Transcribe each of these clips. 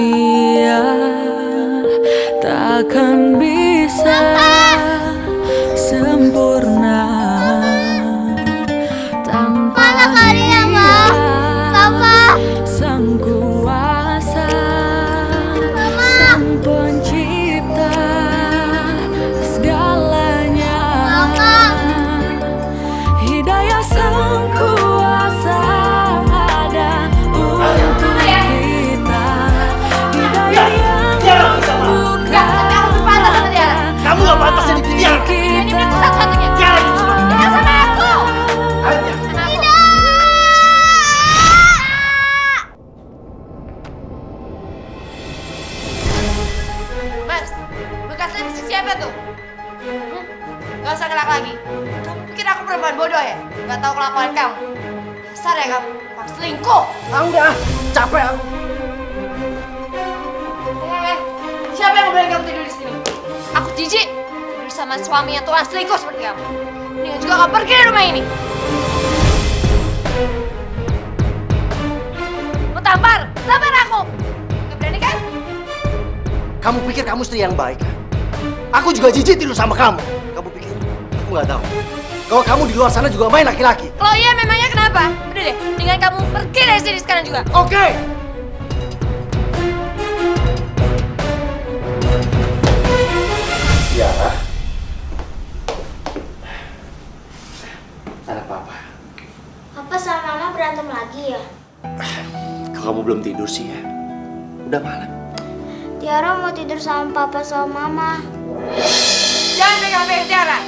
dunia takkan bisa sempurna tanpa Dia, Sang Kuasa, Sang Pencipta segalanya. Hidayah Sang Kuasa ada untuk kita. Hidayah yang membuka Kamu gak pantas jadi dia. Ini berarti satu-satunya. Jangan semua. Tinggal sama aku. Hanya. Mas, bekas lipstick siapa tuh? Gak usah ngelak lagi. Kamu pikir aku perempuan bodoh ya? Gak tahu kelakuan kamu. Dasar ya kamu, kamu selingkuh. Udah, capek aku. Siapa yang boleh kamu tidur di sini? Aku jijik tidur sama suami yang tukang selingkuh seperti kamu. Mendingan juga kamu pergi dari rumah ini. Mau tampar aku. Gak berani kan? Kamu pikir kamu istri yang baik kan? Aku juga jijik tidur sama kamu. Kamu pikir aku nggak tahu kalau kamu di luar sana juga main laki-laki? Kalau iya memangnya kenapa? Udah deh, mendingan kamu pergi dari sini sekarang juga. Oke. Tiara, anak papa. Papa sama Mama berantem lagi ya? Kalau kamu belum tidur sih ya, udah malam. Tiara mau tidur sama Papa sama Mama. Jangan pegang-pegang Tiara.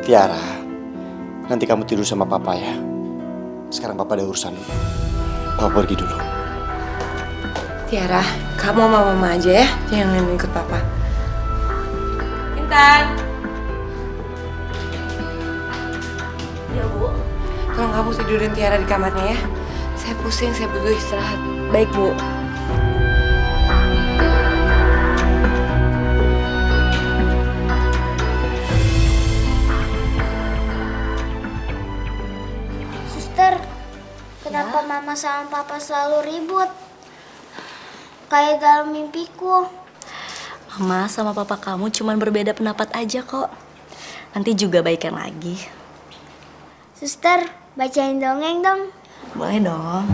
Tiara, nanti kamu tidur sama papa ya. Sekarang papa ada urusan dulu. Papa pergi dulu. Tiara, kamu sama mama aja ya, jangan ikut papa. Intan. Ya Bu. Tolong kamu tidurin Tiara di kamarnya ya. Saya pusing, saya butuh istirahat. Baik Bu. Suster, kenapa Mama sama Papa selalu ribut? Kayak dalam mimpiku. Mama sama papa kamu cuman berbeda pendapat aja kok. Nanti juga baikan lagi. Suster, bacain dongeng dong. Boleh dong.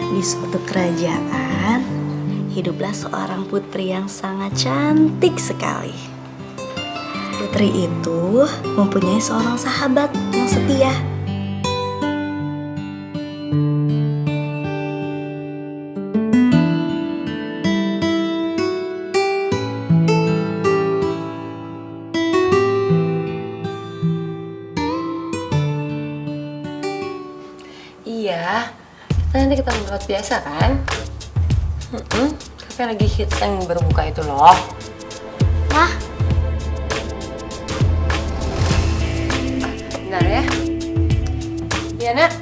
Di suatu kerajaan, hiduplah seorang putri yang sangat cantik sekali. Putri itu mempunyai seorang sahabat yang setia. Iya, kita nanti ketemu tempat biasa kan? Kafe lagi hits yang baru buka itu loh. Mah, Bentar ya. Iya nak,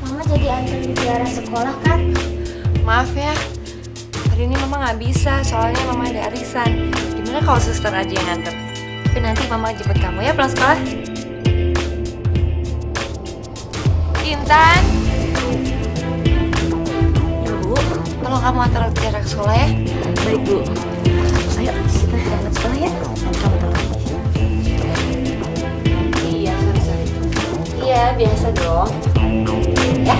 Mama jadi anterin Tiara sekolah kan? maaf ya. Hari ini mama nggak bisa, soalnya mama ada arisan. Gimana kalau suster aja yang nganter? Tapi nanti mama jemput kamu ya pulang sekolah. Intan. Ya Bu, Tolong kamu antar Tiara ke sekolah ya. baik Bu. Ayo kita berangkat sekolah ya. Nanti kamu telat. Iya, sorry. Iya, biasa dong. Ya.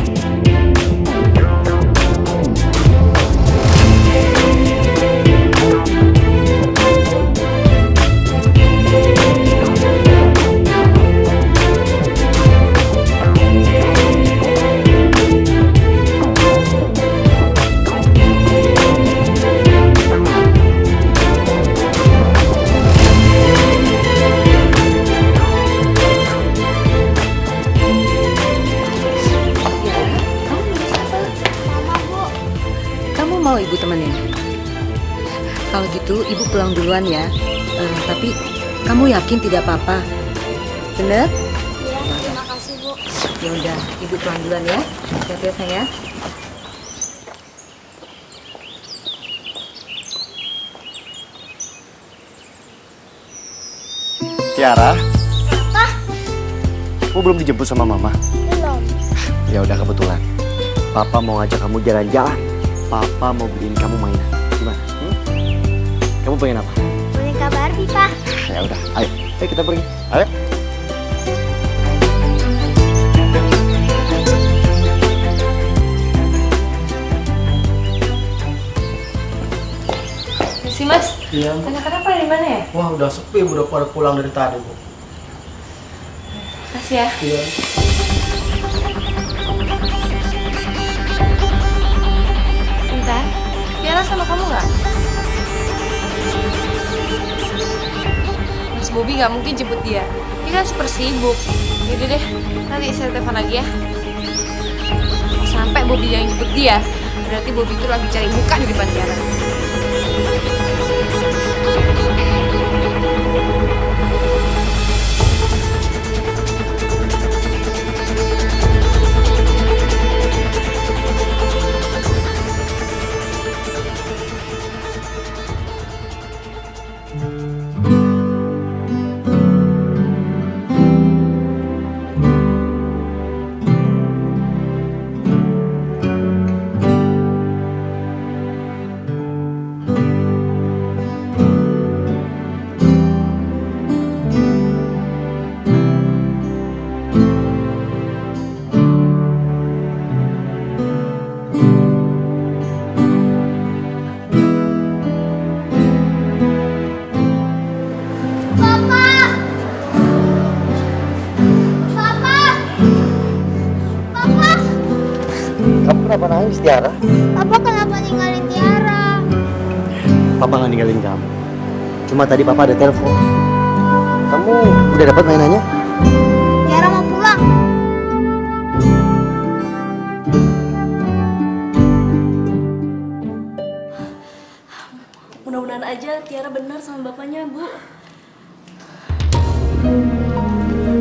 Mau Ibu temenin? Kalau gitu Ibu pulang duluan ya. Tapi kamu yakin tidak apa-apa? Bener? Iya, terima kasih Bu. Ya udah, Ibu pulang duluan ya. Hati-hati ya sayang. Tiara. Kamu belum dijemput sama mama? Belum. Ya udah kebetulan. Papa mau ngajak kamu jalan-jalan. Papa mau beliin kamu mainan. Gimana? Kamu pengen apa? Boneka Barbie, Pak. Ya udah, ayo. Ayo kita pergi. Ayo. Misi Mas, Iya. anak-anak pada di mana ya? Wah, udah sepi, udah pada pulang dari tadi, Bu. Kasih ya. Iya. Bentar, Tiara sama kamu nggak? Mas Bobby nggak mungkin jemput dia. Dia kan super sibuk. Yaudah deh, nanti saya telepon lagi ya. Sampai Bobby yang jemput dia, berarti Bobby itu lagi cari muka di depan Tiara. Kamu kenapa nangis, Tiara? Papa kenapa ninggalin Tiara? Papa nggak ninggalin kamu. Cuma tadi Papa ada telepon. Kamu udah dapat mainannya? Tiara mau pulang. Mudah-mudahan aja Tiara benar sama bapaknya, Bu.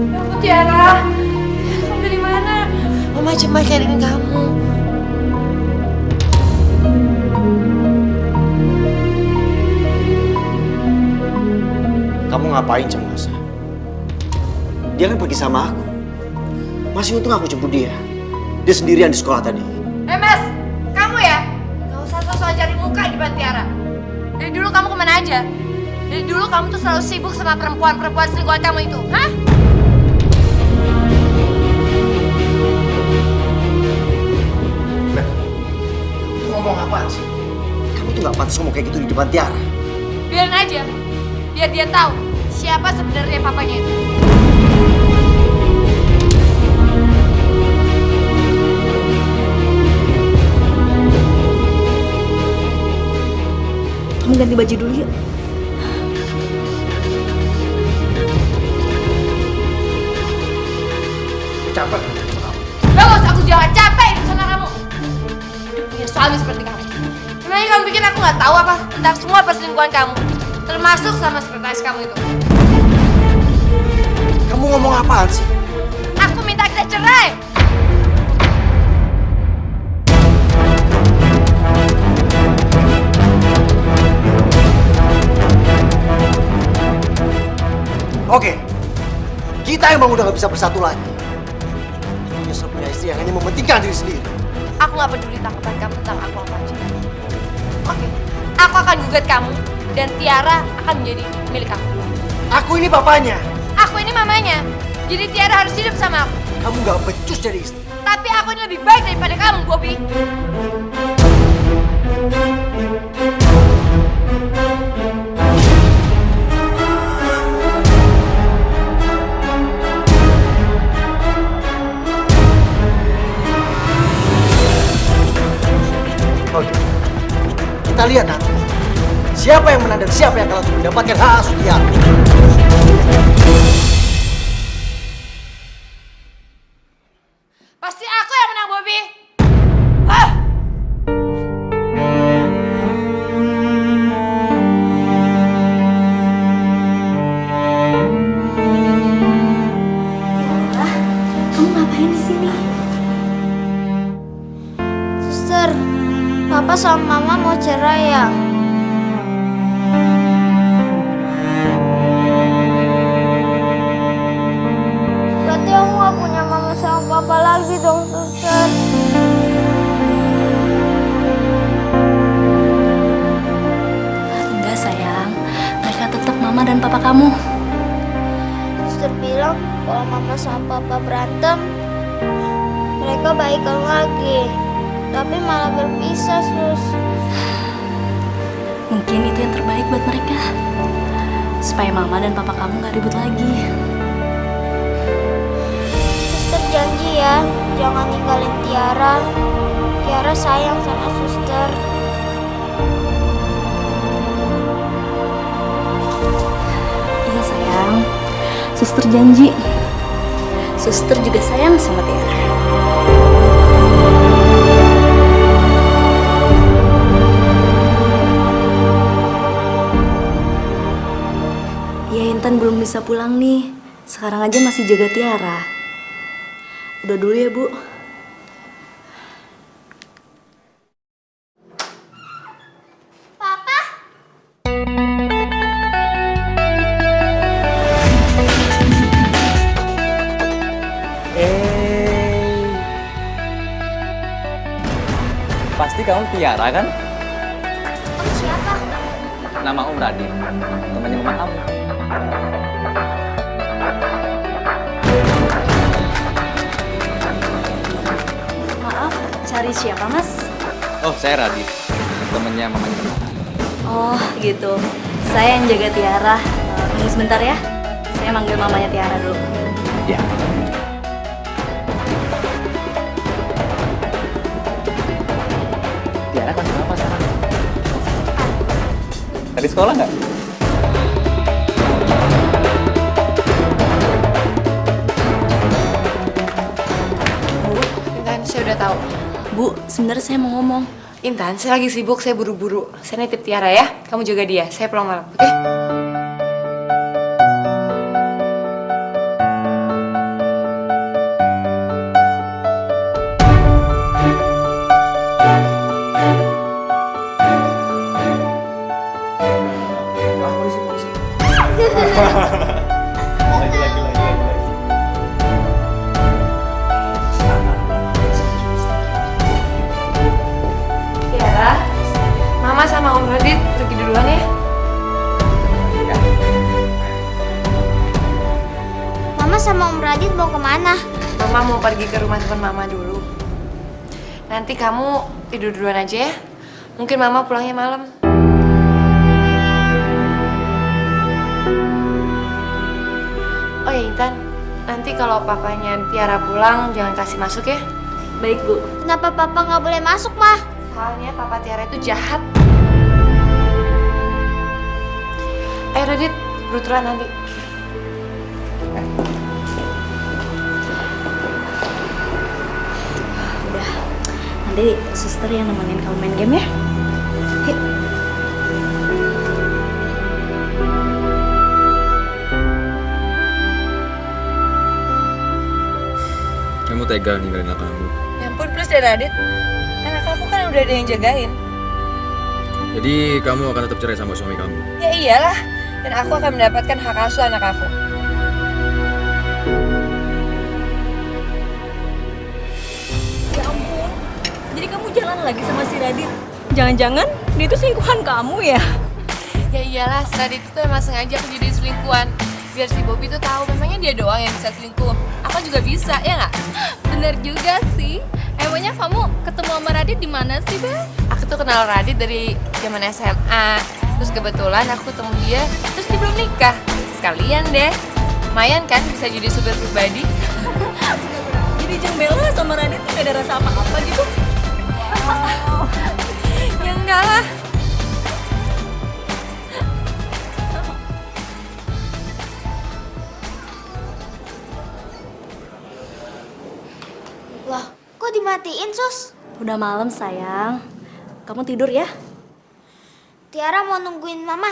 Ya ampun Tiara, kamu dari mana? Mama cemas cariin kamu. Kamu ngapain cemas? Dia kan pergi sama aku. Masih untung aku jemput dia. Dia sendirian di sekolah tadi. Mas, kamu ya? Gak usah sosok cari muka di depan Tiara. Dari dulu kamu kemana aja? Dari dulu kamu tuh selalu sibuk sama perempuan-perempuan selingkuhan kamu itu, hah? Itu ngomong apaan sih? Kamu tuh nggak pantas ngomong kayak gitu di depan Tiara. Biarin aja, biar dia tahu siapa sebenarnya papanya itu. Kamu ganti baju dulu yuk. Capek. Gak usah aku jangan capek itu sama kamu. Punya suami seperti kamu. Emangnya kamu pikir aku nggak tahu apa tentang semua perselingkuhan kamu, termasuk sama sekretaris kamu itu? Kamu ngomong apaan sih? Aku minta kita cerai. Oke, kita emang udah gak bisa bersatu lagi. Aku nyesel punya istri yang hanya mementingkan diri sendiri. Aku nggak peduli tanggapan kamu tentang aku apa aja. Oke, aku akan gugat kamu dan Tiara akan menjadi milik aku. Aku ini bapaknya. Aku ini mamanya. Jadi Tiara harus hidup sama aku. Kamu gak becus jadi istri. Tapi aku ini lebih baik daripada kamu, Bobby. Oke, kita lihat nanti. Siapa yang menang dan siapa yang kalah untuk mendapatkan hak asuh Tiara. Pasti aku yang menang, Bobby. Hah? Kamu ngapain di sini? Suster, Papa sama Mama mau cerai ya? papa kamu? Suster bilang kalau mama sama papa berantem, mereka baikan lagi. Tapi malah berpisah, Sus. Mungkin itu yang terbaik buat mereka. Supaya mama dan papa kamu gak ribut lagi. Suster janji ya, jangan ninggalin Tiara. Tiara sayang sama suster. Iya sayang, suster janji. Suster juga sayang sama Tiara. Ya Intan belum bisa pulang nih. Sekarang aja masih jaga Tiara. Udah dulu ya Bu. Papa? Pasti kamu Tiara kan? Kamu siapa? Nama Om Radit, temannya mama kamu. Maaf, cari siapa Mas? Oh, saya Radit, temannya mamanya mama. Oh gitu. Saya yang jaga Tiara. Tunggu sebentar ya. Saya manggil mamanya Tiara dulu. Ya. Tiara kelas berapa sekarang? Tadi sekolah nggak? Intan, saya udah tahu. Bu, sebenarnya saya mau ngomong. Intan, saya lagi sibuk, saya buru-buru. Saya nitip Tiara ya, kamu jaga dia. Saya pulang malam, oke? Tiara, Mama sama Om Radit pergi duluan ya. Mama sama Om Radit mau kemana? Mama mau pergi ke rumah teman Mama dulu. Nanti kamu tidur duluan aja ya. Mungkin Mama pulangnya malam. Oh ya Intan, nanti kalau papanya Tiara pulang jangan kasih masuk ya. Baik Bu. Kenapa papa nggak boleh masuk, Ma? Soalnya papa Tiara itu jahat. Ayo Radit, beruturan nanti. Udah. Nanti suster yang nemenin kamu main game ya. Yuk. Kamu tega ninggalin kamu. Ya ampun, please deh Radit. Anak aku kan udah ada yang jagain. Jadi kamu akan tetap cerai sama suami kamu. Ya iyalah, dan aku akan mendapatkan hak asuh anak aku. Ya ampun. Jadi kamu jalan lagi sama si Radit? Jangan-jangan dia itu selingkuhan kamu ya? Ya iyalah, si Radit itu emang sengaja aku jadi selingkuhan. Biar si Bobby tuh tahu memangnya dia doang yang bisa selingkuh. Aku juga bisa, ya nggak? Bener juga sih. Emangnya kamu ketemu sama Radit di mana sih, Bel? Aku tuh kenal Radit dari zaman SMA. Terus kebetulan aku ketemu dia, terus dia belum nikah. Sekalian deh. Lumayan kan bisa jadi supir pribadi. Jadi Jeng Bella sama Radit tuh gak ada rasa apa-apa gitu? Ya enggak lah. Loh, kok dimatiin, Sus? Udah malam sayang. Kamu tidur ya? Tiara mau nungguin Mama.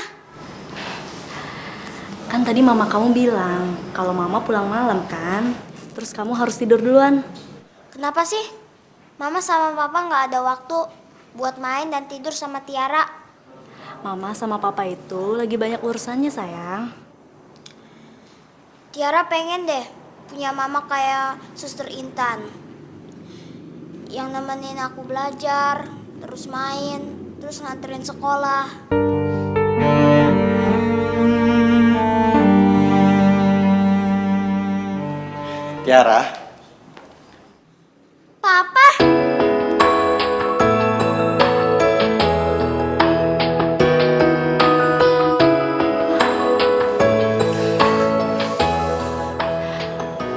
Kan tadi mama kamu bilang kalau mama pulang malam kan. Terus kamu harus tidur duluan. Kenapa sih? Mama sama Papa nggak ada waktu buat main dan tidur sama Tiara. Mama sama papa itu lagi banyak urusannya sayang. Tiara pengen deh punya mama kayak Suster Intan. Yang nemenin aku belajar, terus main, terus nganterin sekolah. Tiara, Papa.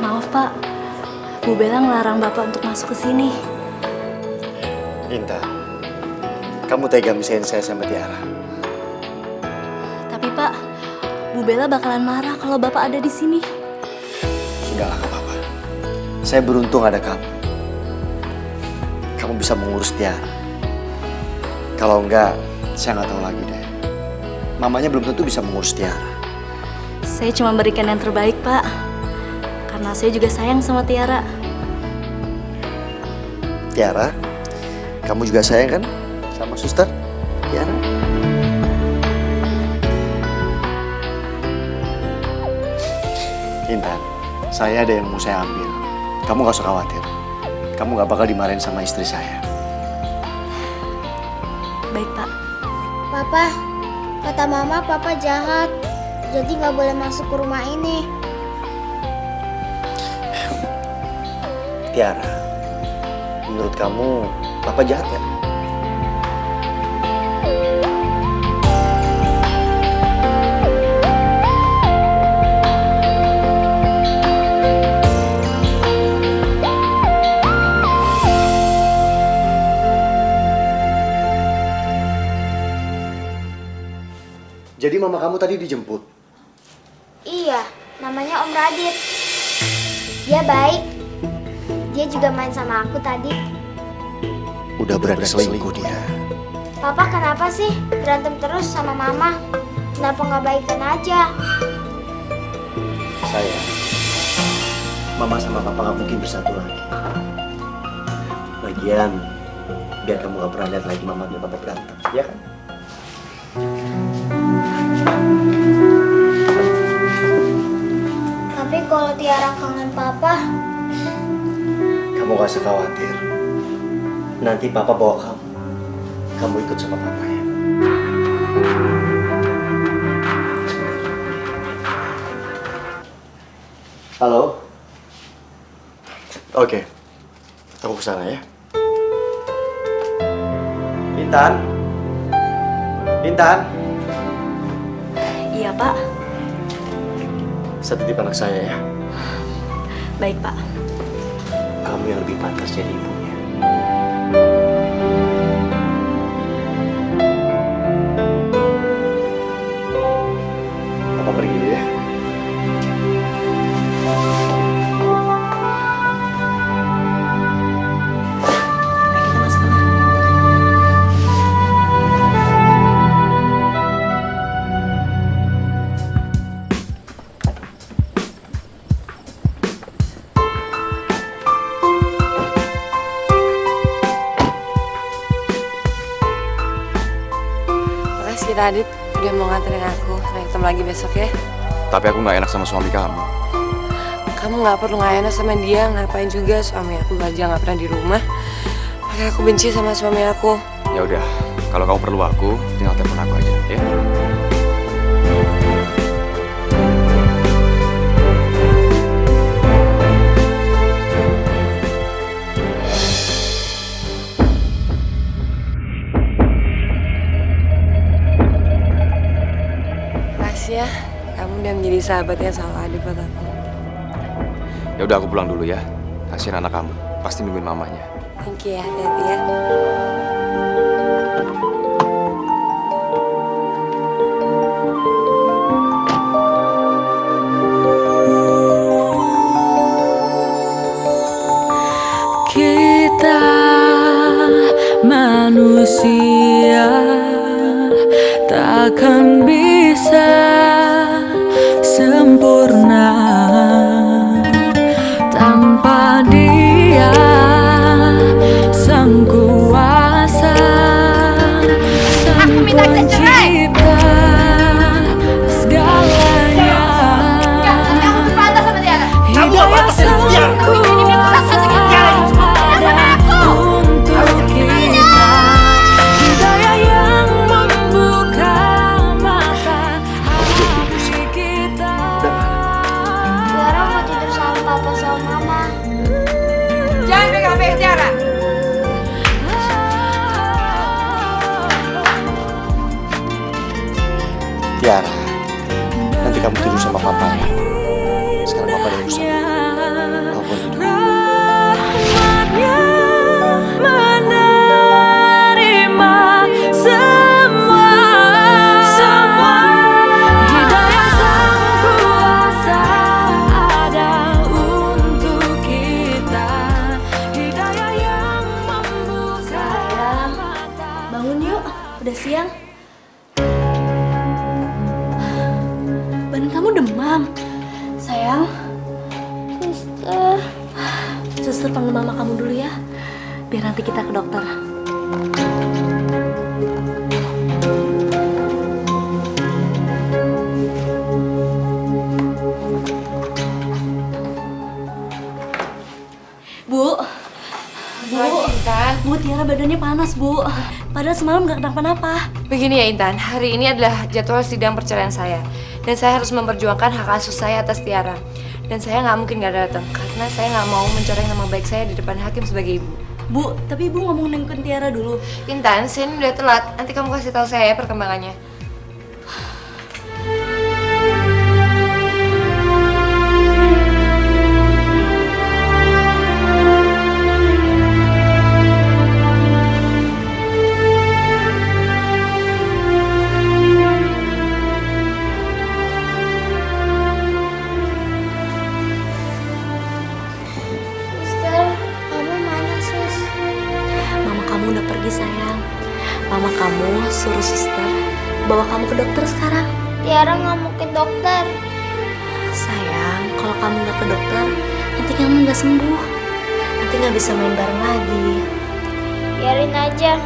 Maaf Pak, Bu Bella ngelarang Bapak untuk masuk ke sini. Intan, kamu tega misahin saya sama Tiara. Tapi Pak, Bu Bella bakalan marah kalau Bapak ada di sini. Sudahlah, gak apa-apa. Saya beruntung ada kamu. Kamu bisa mengurus Tiara. Kalau enggak, saya nggak tahu lagi deh. Mamanya belum tentu bisa mengurus Tiara. Saya cuma berikan yang terbaik Pak, karena saya juga sayang sama Tiara. Tiara, kamu juga sayang kan sama suster Tiara? Intan, saya ada yang mau saya ambil. Kamu gak usah khawatir. Kamu gak bakal dimarahin sama istri saya. Baik Pak. Papa, kata Mama Papa jahat. Jadi nggak boleh masuk ke rumah ini. Tiara, menurut kamu Papa jahat ya? Jadi mama kamu tadi dijemput? Iya, namanya Om Radit. Dia baik. Dia juga main sama aku tadi. Udah berani selingkuh dia. Papa kenapa sih berantem terus sama Mama? Kenapa nggak baikan aja? Sayang, Mama sama Papa gak mungkin bersatu lagi. Lagian, biar kamu gak pernah lihat lagi Mama dan Papa berantem, ya kan? Tapi kalau Tiara kangen Papa, Kamu gak usah khawatir. Nanti Papa bawa kamu. Kamu ikut sama Papa ya. Halo? Oke. Aku kesana ya. Intan? Intan? Iya Pak. Saya titip anak saya ya. Baik Pak. Kamu yang lebih pantas jadi ibunya. Papa pergi dulu ya. Kita masuk kamar. Makasih Radit udah mau nganterin aku. Sampai ketemu lagi besok ya. Tapi aku nggak enak sama suami kamu. Kamu nggak perlu nggak enak sama dia. Ngapain juga suami aku aja nggak pernah di rumah. Makanya aku benci sama suami aku. Ya udah, kalau kamu perlu aku, tinggal telepon aku aja, ya. Makasih ya. Kamu udah menjadi sahabat yang selalu ada buat aku. Ya udah aku pulang dulu ya. Kasihin anak kamu, pasti nungguin mamanya. Thank you ya, hati-hati ya. Kita manusia takkan bisa sempurna tanpa Dia sang kuasa, sang pencipta segalanya. Kamu pantas sama Tiara. Hidayah sang kuasa ada untuk kita. Hidayah yang membuka mata hati kita. Tiara mau tidur sama Papa sama Mama. Tiara, nanti kamu tidur sama papa ya. Sekarang papa ada urusan. Kamu boleh tidur. Rahmatnya menerima semua hidayah sang kuasa ada untuk kita, hidayah yang membuka mata. Bangun yuk, udah siang. Badan kamu demam. Sayang, suster panggil mama kamu dulu ya. Biar nanti kita ke dokter. Bu, Bu, Tiara badannya panas, Bu. Padahal semalam nggak kenapa-napa. Begini ya Intan, hari ini adalah jadwal sidang perceraian saya. Dan saya harus memperjuangkan hak asuh saya atas Tiara. Dan saya nggak mungkin nggak datang, karena saya nggak mau mencoreng nama baik saya di depan hakim sebagai ibu. Bu, tapi Ibu ngomong nengokin Tiara dulu. Intan, saya ini udah telat. Nanti kamu kasih tahu saya ya perkembangannya. Suster, mama mana sus? Mama kamu udah pergi, sayang. Mama kamu suruh suster bawa kamu ke dokter sekarang. Tiara nggak mau ke dokter. Sayang, kalau kamu nggak ke dokter, nanti kamu nggak sembuh. Nanti nggak bisa main bareng lagi. Biarin aja,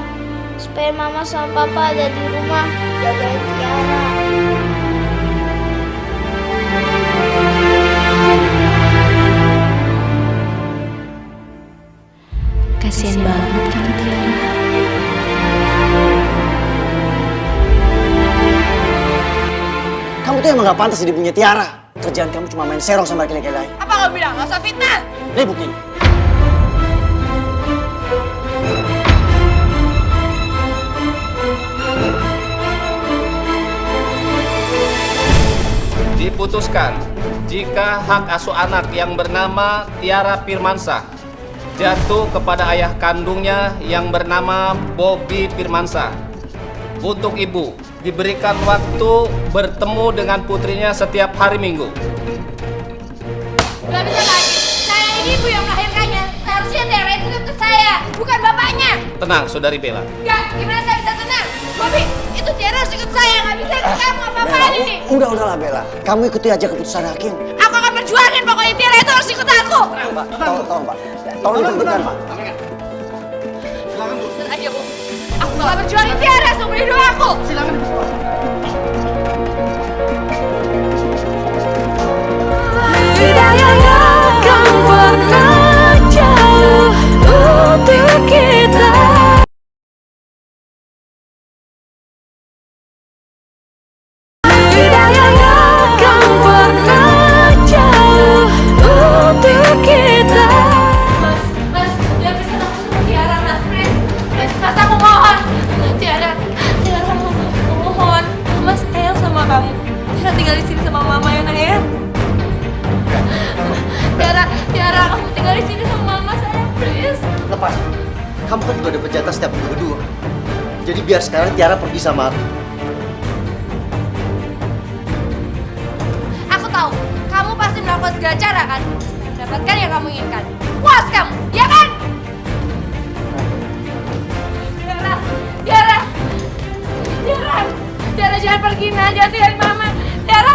supaya mama sama papa ada di rumah jagain Tiara. Kasian banget kamu, Tiara. Kamu tuh emang gak pantas jadi punya Tiara. Kerjaan kamu cuma main serong sama laki-laki lain. Apa kamu bilang? Gak usah fitnah. Nih buktinya. Diputuskan jika hak asuh anak yang bernama Tiara Firmansyah jatuh kepada ayah kandungnya yang bernama Bobby Firmansyah. Untuk ibu diberikan waktu bertemu dengan putrinya setiap hari Minggu. Gak bisa lagi. Saya ini ibu yang melahirkannya. Seharusnya Tiara itu tetap saya, bukan bapaknya. Tenang, Saudari Bella. Gak, gimana saya bisa tenang? Bobby, itu Tiara harus ikut saya. Gak bisa ikut kamu apa-apaan ini. Udahlah Bella. Kamu ikuti aja keputusan hakim. Aku akan perjuangin pokoknya Tiara itu harus ikut aku. Pak, tolong Pak. Tolong ikutkan Pak. Ayo Bu, aku bakal perjuangin Tiara seumur hidup aku. Silakan. Hidayah yang akan pernah jauh untuk kita. Hidayah yang akan pernah jauh untuk kita. Mas, jangan bisa aku sama Tiara, Mas, please. Mas, aku mohon. Tiara, aku mohon. Mas sayang sama kamu. Tiara tinggal di sini sama mama ya, Nak ya. Tiara, kamu tinggal di sini sama mama sayang, please. Lepas. Kamu kan juga dapat jatah setiap minggu berdua. Jadi biar sekarang Tiara pergi sama aku. Aku tahu, kamu pasti melakukan segala cara kan supaya mendapatkan yang kamu inginkan. Puas kamu, ya kan? Tiara, jangan pergi, nah, jangan tinggalin mama. Tiara,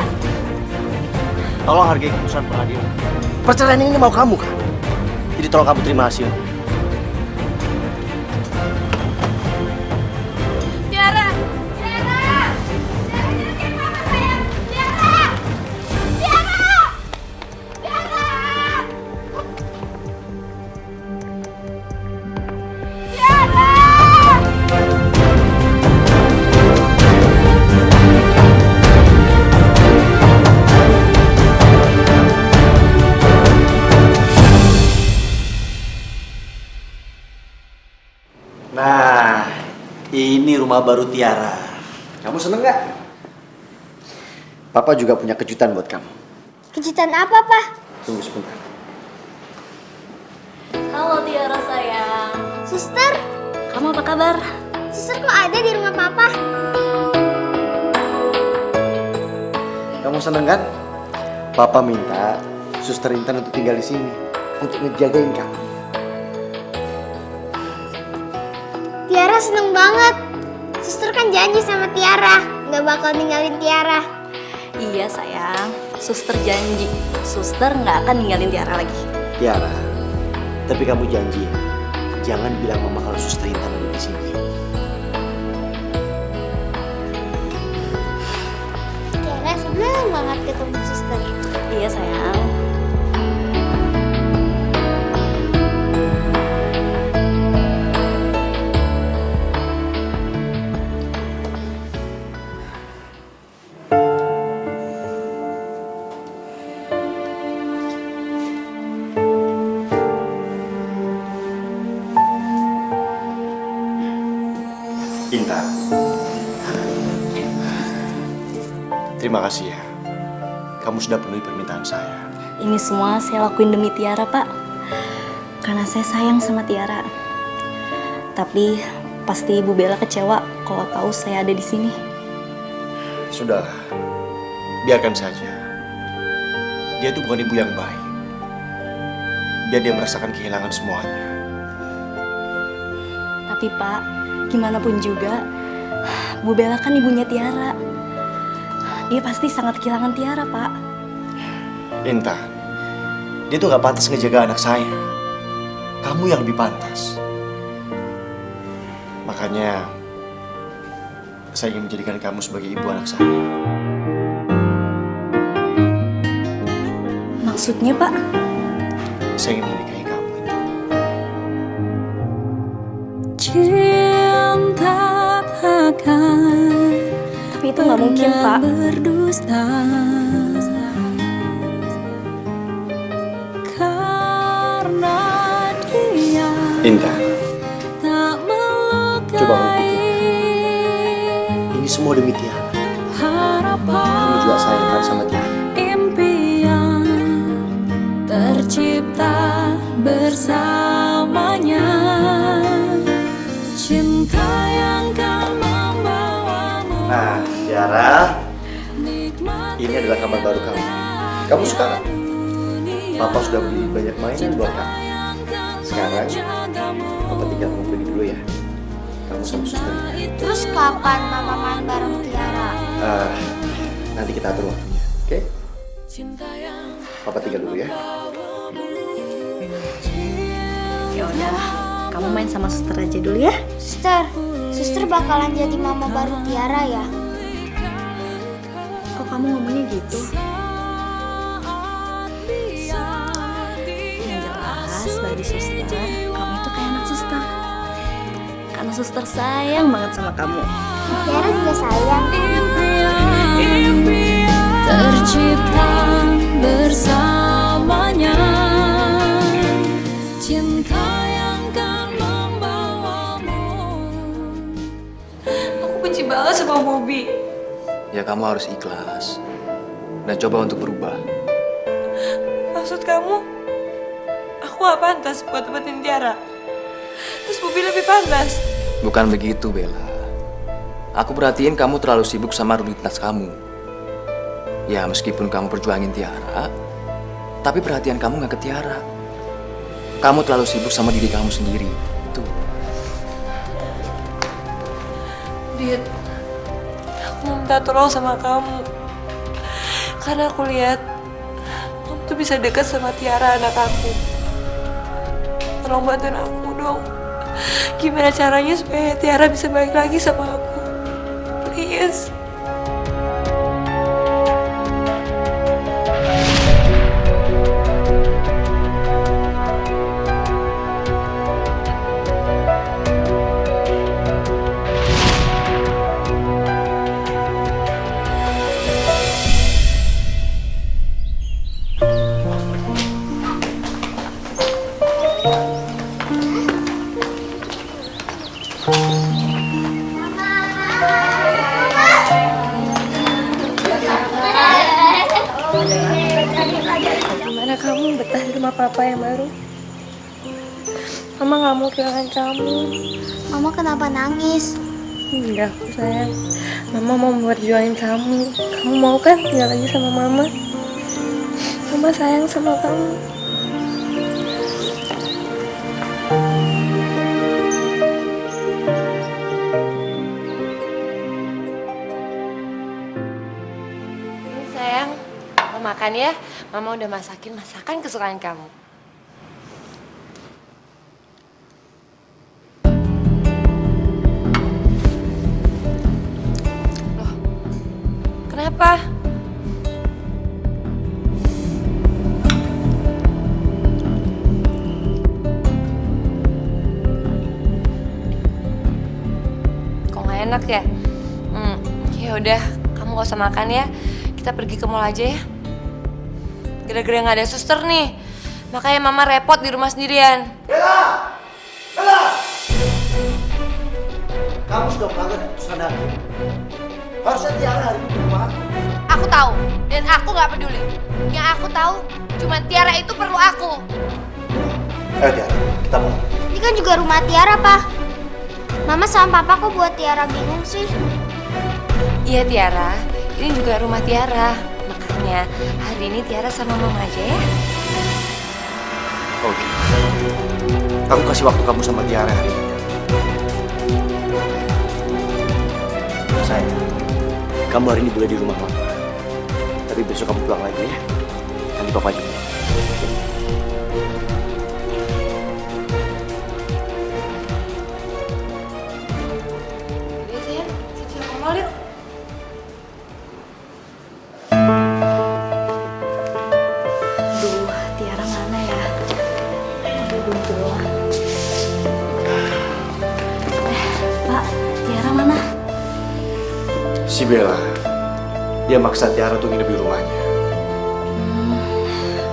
Tolong hargai keputusan pengadilan. Perceraian ini mau kamu kan? Jadi tolong kamu terima hasil. Tiara, jangan tinggalin mama sayang. Tiara, Nah, ini rumah baru Tiara. Kamu seneng gak? Papa juga punya kejutan buat kamu. Kejutan apa, Pak? Tunggu sebentar. Halo Tiara sayang. Suster, Kamu apa kabar? suster kok ada di rumah Papa? Kamu seneng kan? Papa minta Suster Intan untuk tinggal di sini untuk ngejagain kamu. Tiara seneng banget. Suster kan janji sama Tiara, nggak bakal ninggalin Tiara. Iya sayang, suster janji. Suster nggak akan ninggalin Tiara lagi. Tiara, tapi kamu janji ya, jangan bilang mama kalau Suster Intan ada di sini. Tiara seneng banget ketemu suster. Iya sayang. Intan, terima kasih ya. Kamu sudah penuhi permintaan saya. Ini semua saya lakuin demi Tiara, Pak. Karena saya sayang sama Tiara. Tapi pasti Ibu Bella kecewa kalau tahu saya ada di sini. Sudahlah, biarkan saja. Dia tuh bukan ibu yang baik. Biar dia merasakan kehilangan semuanya. Tapi Pak, gimana pun juga, Bu Bella kan ibunya Tiara. Dia pasti sangat kehilangan Tiara, Pak. Intan, dia tuh gak pantas ngejaga anak saya. Kamu yang lebih pantas. Makanya, saya ingin menjadikan kamu sebagai ibu anak saya. Maksudnya, Pak? Saya ingin menikahi kamu, Intan. Cinta takkan Tapi itu nggak mungkin, Pak. berdusta. Karena dia Intan, tak melukai coba kamu pikir. Ini semua demi Tiara. Kamu juga sayang kan sama Tiara. impian tercipta bersamanya. Cinta yang kan membawamu Nah, Tiara, ini adalah kamar baru kamu. Kamu suka nggak? Papa sudah beli banyak mainan buat kamu. Sekarang, Papa tinggal mau pergi dulu ya. Kamu sama suster. Terus kapan Mama main bareng Tiara? Nanti kita atur waktunya, oke? Papa tinggal dulu ya. Ya udah, kamu main sama suster aja dulu ya. Suster bakalan jadi mama baru Tiara ya? Kok kamu ngomongnya gitu? Yang jelas bagi suster, kamu itu kayak anak suster. Karena suster sayang banget sama kamu. Tiara juga sayang. tercipta bersamanya. Cinta yang kan membawamu. Aku benci banget sama Bobby. Ya kamu harus ikhlas dan coba untuk berubah. Maksud kamu, aku gak pantas buat dapetin Tiara? Terus Bobby lebih pantas? Bukan begitu, Bella. Aku perhatiin kamu terlalu sibuk sama rutinitas kamu. Ya meskipun kamu perjuangin Tiara, tapi perhatian kamu gak ke Tiara. Kamu terlalu sibuk sama diri kamu sendiri. Itu. Dit, aku mau minta tolong sama kamu. Karena aku lihat kamu tuh bisa dekat sama Tiara, anak aku. Tolong bantuin aku dong. Gimana caranya supaya Tiara bisa balik lagi sama aku? Please. Karena kamu betah di rumah papa yang baru. Mama gak mau kehilangan kamu. Mama kenapa nangis? Enggak, sayang. Mama mau memperjuangin kamu. Kamu mau kan tinggal lagi sama mama? Mama sayang sama kamu. Ini sayang, mau makan ya? Mama udah masakin masakan kesukaan kamu. Loh, kenapa? Kok nggak enak ya? Ya udah, kamu gak usah makan ya. Kita pergi ke mall aja ya. Gara-gara nggak ada suster nih, makanya mama repot di rumah sendirian. Bella! Bella! Kamu sudah melanggar keputusan hakim. Harusnya Tiara hari ini di rumah aku. Aku tahu, dan aku nggak peduli. Yang aku tahu, cuma Tiara itu perlu aku. Ayo Tiara, kita mulai. Ini kan juga rumah Tiara, Pak. Mama sama papa kok buat Tiara bingung sih? Iya Tiara, ini juga rumah Tiara. Makanya hari ini Tiara sama mama aja ya. Oke. Aku kasih waktu kamu sama Tiara hari ini. Sayang, kamu hari ini boleh di rumah mama. Tapi besok kamu pulang lagi ya. Nanti papa juga. Udah sayang, siap-siap ke mall yuk. Aduh, Tiara mana ya? Aduh, belum pulang. Pak, Tiara mana? Si Bella, dia maksa Tiara untuk nginep di rumahnya.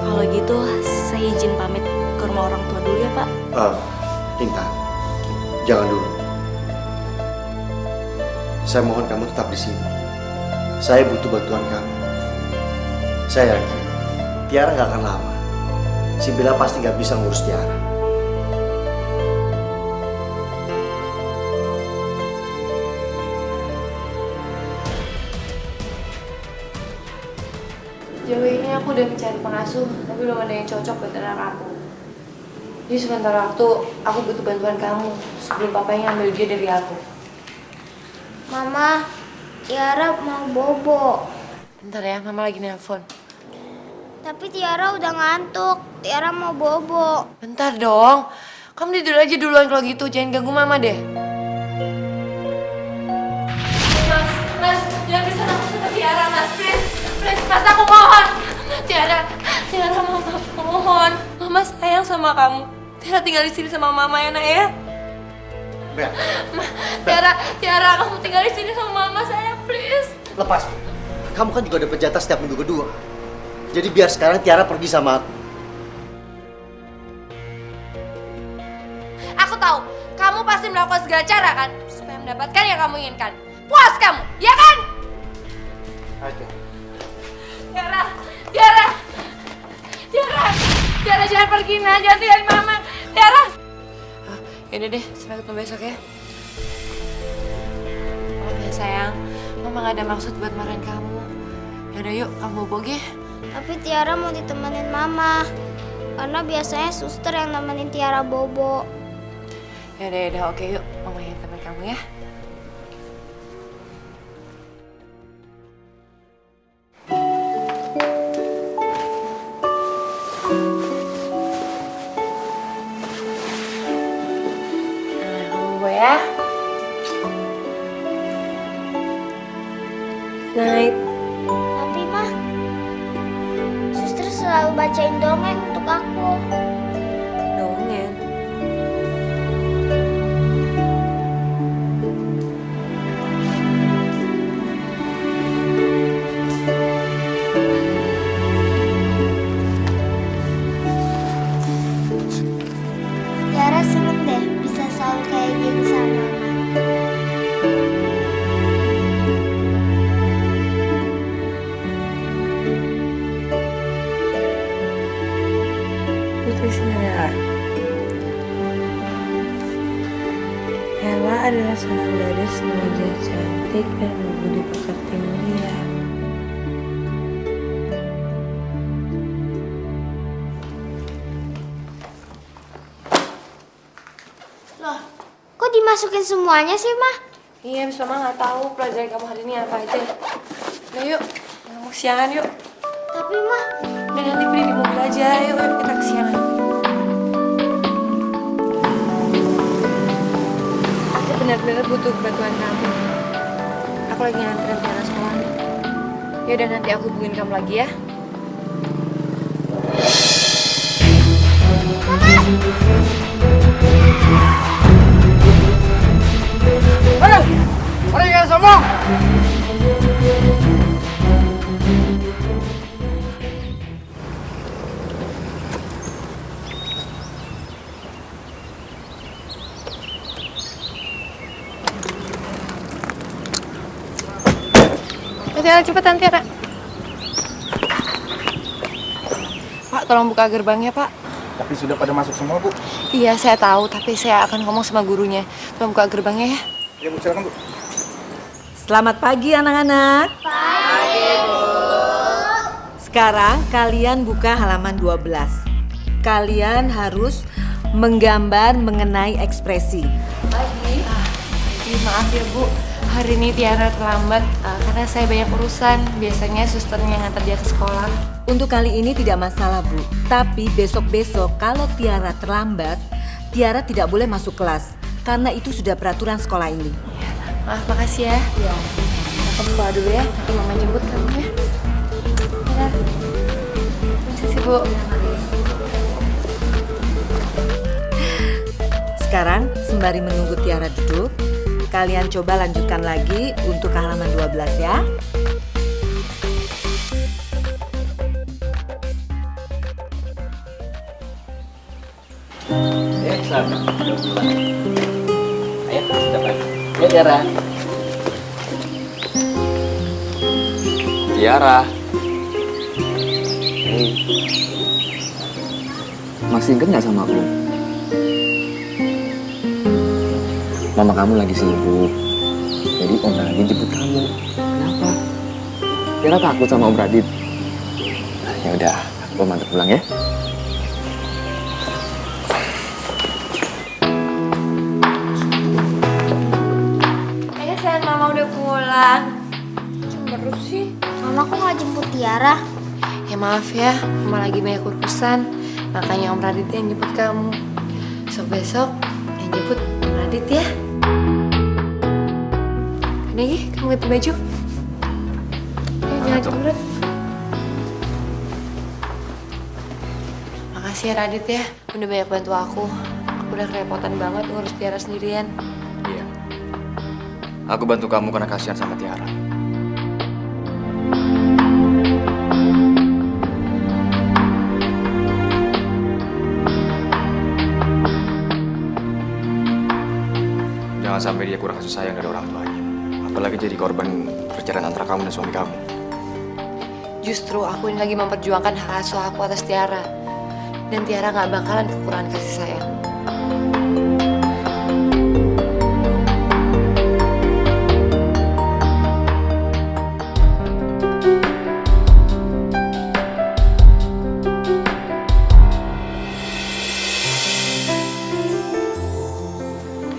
Kalau gitu, saya izin pamit ke rumah orang tua dulu ya, Pak. Intan, jangan dulu. Saya mohon kamu tetap di sini. Saya butuh bantuan kamu. Saya yakin Tiara nggak akan lama. Si Bella pasti nggak bisa ngurus Tiara. Sejauh ini aku udah mencari pengasuh, tapi belum ada yang cocok buat anak aku. Jadi sebentar waktu, aku butuh bantuan kamu sebelum papanya ngambil dia dari aku. Mama, Tiara mau bobo. Bentar ya, mama lagi nelpon. Tapi Tiara udah ngantuk. Tiara mau bobo. Bentar dong, kamu tidur aja duluan kalau gitu, jangan ganggu mama deh. Mas, jangan bisa aku sama Tiara, Mas. Please, Mas, aku mohon. Tiara, Mama, mohon. Mama sayang sama kamu. Tiara tinggal di sini sama Mama ya, Nak ya. Tiara, kamu tinggal di sini sama Mama sayang, please. Lepas. Kamu kan juga dapat jatah setiap minggu kedua. Jadi biar sekarang Tiara pergi sama aku. Aku tahu, kamu pasti melakukan segala cara kan supaya mendapatkan yang kamu inginkan. Puas kamu, ya kan? Ayo. Tiara, jangan pergi, nah, jangan tinggalin Mama. Tiara. Yaudah deh, sampai ketemu besok ya. Maaf ya sayang, mama gak ada maksud buat marahin kamu. Yaudah yuk, kamu bobo ya. Tapi Tiara mau ditemenin Mama. Karena biasanya suster yang nemenin Tiara bobo. Yaudah, oke yuk. Mama yang temen kamu ya. Ya. Night. Tapi mah, suster selalu bacain dongeng untuk aku. Dongeng. Tiara seneng deh bisa selalu kayak gini sama Mama. cantik dan budi pekerti mulia. Loh, kok dimasukin semuanya sih, Mah? Iya, Miss Mama nggak tahu pelajaran kamu hari ini apa aja. Nah yuk, mau kesiangan yuk. Tapi, Mah, Udah nanti beli di mobil aja, yuk kita kesiangan. Aku benar-benar butuh bantuan kamu. Aku lagi nganterin Tiara sekolah. Ya udah nanti aku hubungin kamu lagi ya. Mari kalian semua. Tiara, cepetan Tiara. Pak, tolong buka gerbangnya, Pak. Tapi sudah pada masuk semua, Bu. Iya, saya tahu, tapi saya akan ngomong sama gurunya. Tolong buka gerbangnya ya. Ya, Bu, silakan, Bu. Selamat pagi anak-anak. Pagi, Bu. Sekarang kalian buka halaman 12. Kalian harus menggambar mengenai ekspresi. Pagi. Maaf ya, Bu. Hari ini Tiara terlambat karena saya banyak urusan. Biasanya susternya ngantar dia ke sekolah. Untuk kali ini tidak masalah, Bu. Tapi besok-besok kalau Tiara terlambat, Tiara tidak boleh masuk kelas. Karena itu sudah peraturan sekolah ini. Maaf, makasih ya. Iya. Kamu sekolah dulu ya. Nanti Mama jemput kamu ya. Ya. Makasih, Bu. Sekarang sembari menunggu Tiara duduk, kalian coba lanjutkan lagi untuk halaman 12 ya. Selamat. Udah pulang. Ayo, kita balik. Ya, Tiara. Tiara. Hey. Masih inget nggak sama aku? Mama kamu lagi sibuk. Jadi Om Radit jemput kamu. Kenapa? Tiara takut sama Om Radit. Ya udah, Om antar pulang ya. Sayang, Mama udah pulang. Cemberut sih. Mama kok nggak jemput Tiara? Ya maaf ya, Mama lagi banyak urusan. Makanya Om Radit yang jemput kamu. Besok-besok yang jemput Om Radit ya. Udah ya, kamu ganti baju. Ya, jangan cemberut. Makasih ya Radit ya, udah banyak bantu aku. Aku udah kerepotan banget ngurus Tiara sendirian. Iya. Aku bantu kamu karena kasihan sama Tiara. Jangan sampai dia kurang kasih sayang dari orang tuanya. Apalagi jadi korban perceraian antara kamu dan suami kamu. Justru aku ini lagi memperjuangkan hak asuh aku atas Tiara. Dan Tiara gak bakalan kekurangan kasih sayang.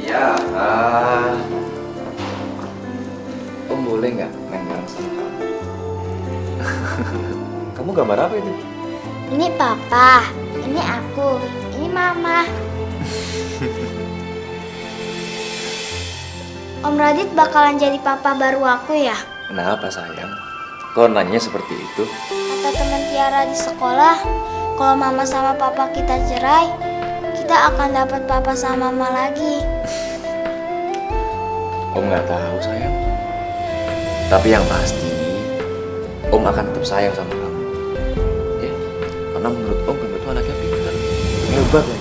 Tiara. Om boleh nggak main bareng sama kamu? Kamu gambar apa itu? Ini Papa, ini aku, ini Mama. Om Radit bakalan jadi papa baru aku ya? Kenapa sayang? Kok nanya seperti itu? Kata teman Tiara di sekolah, kalau Mama sama Papa kita cerai, kita akan dapat Papa sama Mama lagi. Om nggak tahu sayang. Tapi yang pasti, Om akan tetap sayang sama kamu. Ya, karena menurut Om kamu itu anaknya pintar, hebat ya.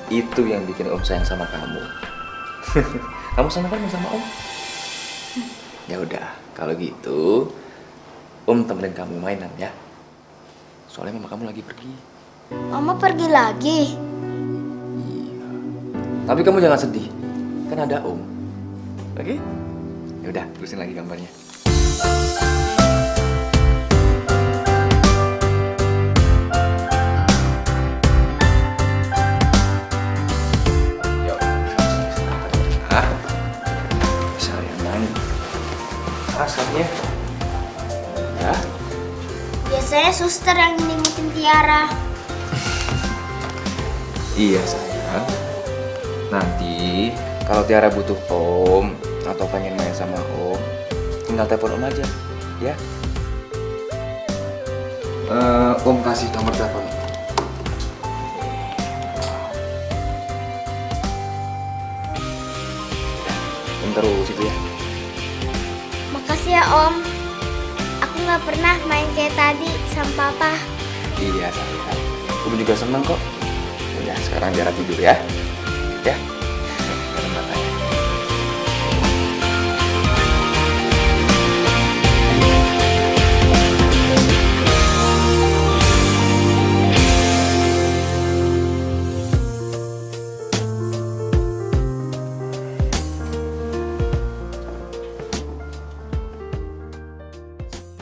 Itu yang bikin Om sayang sama kamu. Kamu sama kan sama Om? Ya udah, kalau gitu Om temenin kamu mainan ya. Soalnya mama kamu lagi pergi. Mama pergi lagi? Iya. Tapi kamu jangan sedih, kan ada Om. Oke? Ya udah, terusin lagi gambarnya. Yuk. Ah. Sayang. Rasanya. Ya. Biasanya suster yang nyelimutin Tiara. Iya sayang. Nanti kalau Tiara butuh Om atau pengen main sama Om, tinggal telepon Om aja, ya. Om kasih nomor telepon. Om terus itu ya. Makasih ya Om. Aku nggak pernah main kayak tadi sama Papa. Iya sayang. Om juga seneng kok. Ya sekarang Tiara tidur ya. Ya. Bareng matanya.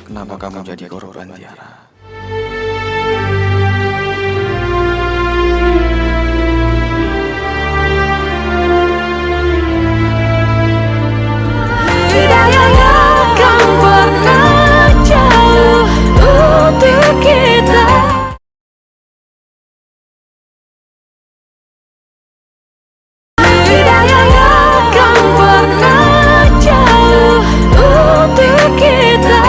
Kenapa kamu jadi korban, Tiara? Tidak akan pernah jauh untuk kita. Tidak akan pernah jauh untuk kita.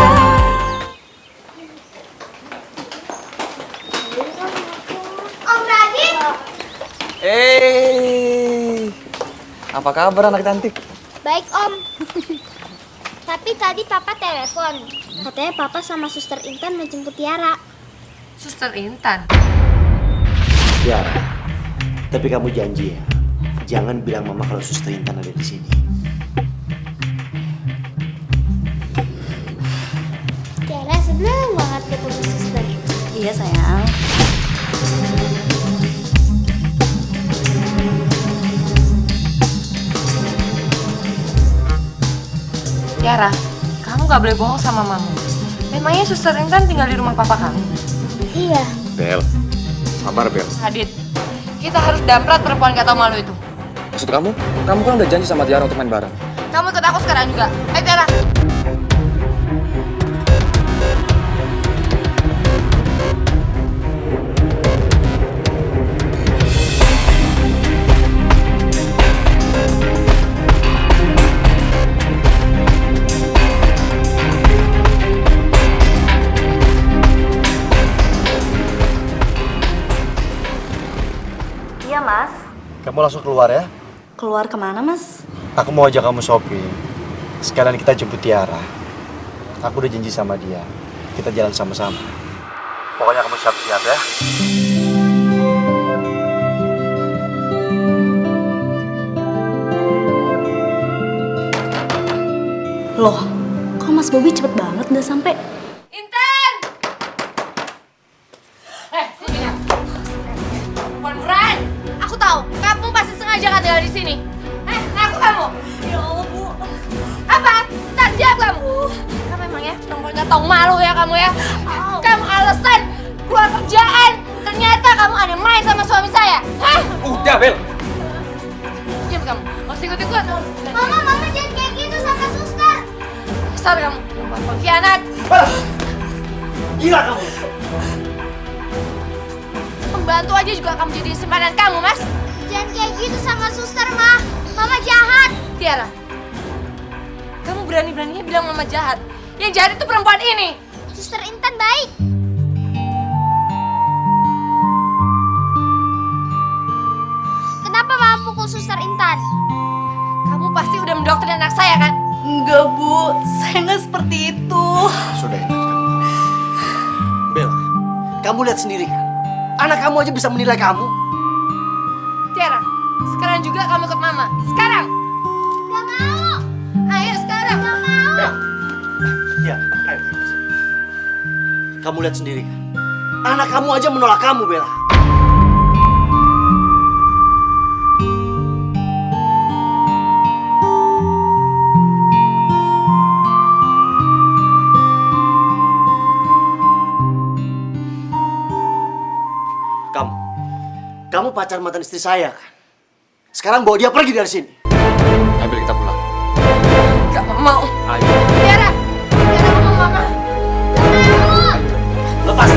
Om Radit. Apa kabar anak cantik? Baik Om. Tapi tadi Papa telepon. Katanya Papa sama Suster Intan mau jemput Tiara. Suster Intan. Tiara, tapi kamu janji ya, jangan bilang Mama kalau Suster Intan ada di sini. Tiara seneng banget ketemu Suster. Iya sayang. Tiara, kamu gak boleh bohong sama mama. Memangnya Suster Intan tinggal di rumah papa kamu? Iya. Bel, sabar Bel. Adit, kita harus damprat perempuan gak tau malu itu. Maksud kamu? Kamu kan udah janji sama Tiara untuk main bareng. Kamu ikut aku sekarang juga. Ayo Tiara. Iya mas. Kamu langsung keluar ya. Keluar kemana mas? Aku mau ajak kamu shopping. Sekalian kita jemput Tiara. Aku udah janji sama dia. Kita jalan sama-sama. Pokoknya kamu siap-siap ya. Loh, kok mas Bobby cepet banget udah sampai? Intan! Sini ya. Perempuan Brian, aku tahu kamu pasti sengaja kan tinggal di sini. Ngaku kamu. Ya Allah Bu. Apa? Tak jawab kamu. Kamu emang ya perempuan gak tahu malu ya kamu ya. Kamu alasan keluar kerjaan. Ternyata kamu ada main sama suami saya. Hah? Udah Bel. Diam kamu. Masih ikut-ikut. Mama jangan kayak gitu sama Suster. Besar kamu. Perempuan pengkhianat. Gila kamu. Pembantu aja juga kamu jadi simpanan kamu, Mas. Jangan kayak gitu sama Suster, Ma. Mama jahat. Tiara, kamu berani-beraninya bilang mama jahat. Yang jahat itu perempuan ini. Suster Intan baik. Kenapa Mama pukul Suster Intan? Kamu pasti udah mendoktrin anak saya kan? Enggak bu, saya nggak seperti itu. Sudah Intan. Bel, kamu lihat sendiri kan? Anak kamu aja bisa menilai kamu. Tiara, sekarang juga kamu ikut mama. Sekarang. Gak mau. Ayo sekarang. Gak mau. Ya, ayo. Kamu lihat sendiri kan? Anak kamu aja menolak kamu, Bella. pacar mantan istri saya kan? Sekarang bawa dia pergi dari sini. Ayo Bel, kita pulang. Gak mau. Ayo. Tiara! Tiara ngomong mama! Lepas.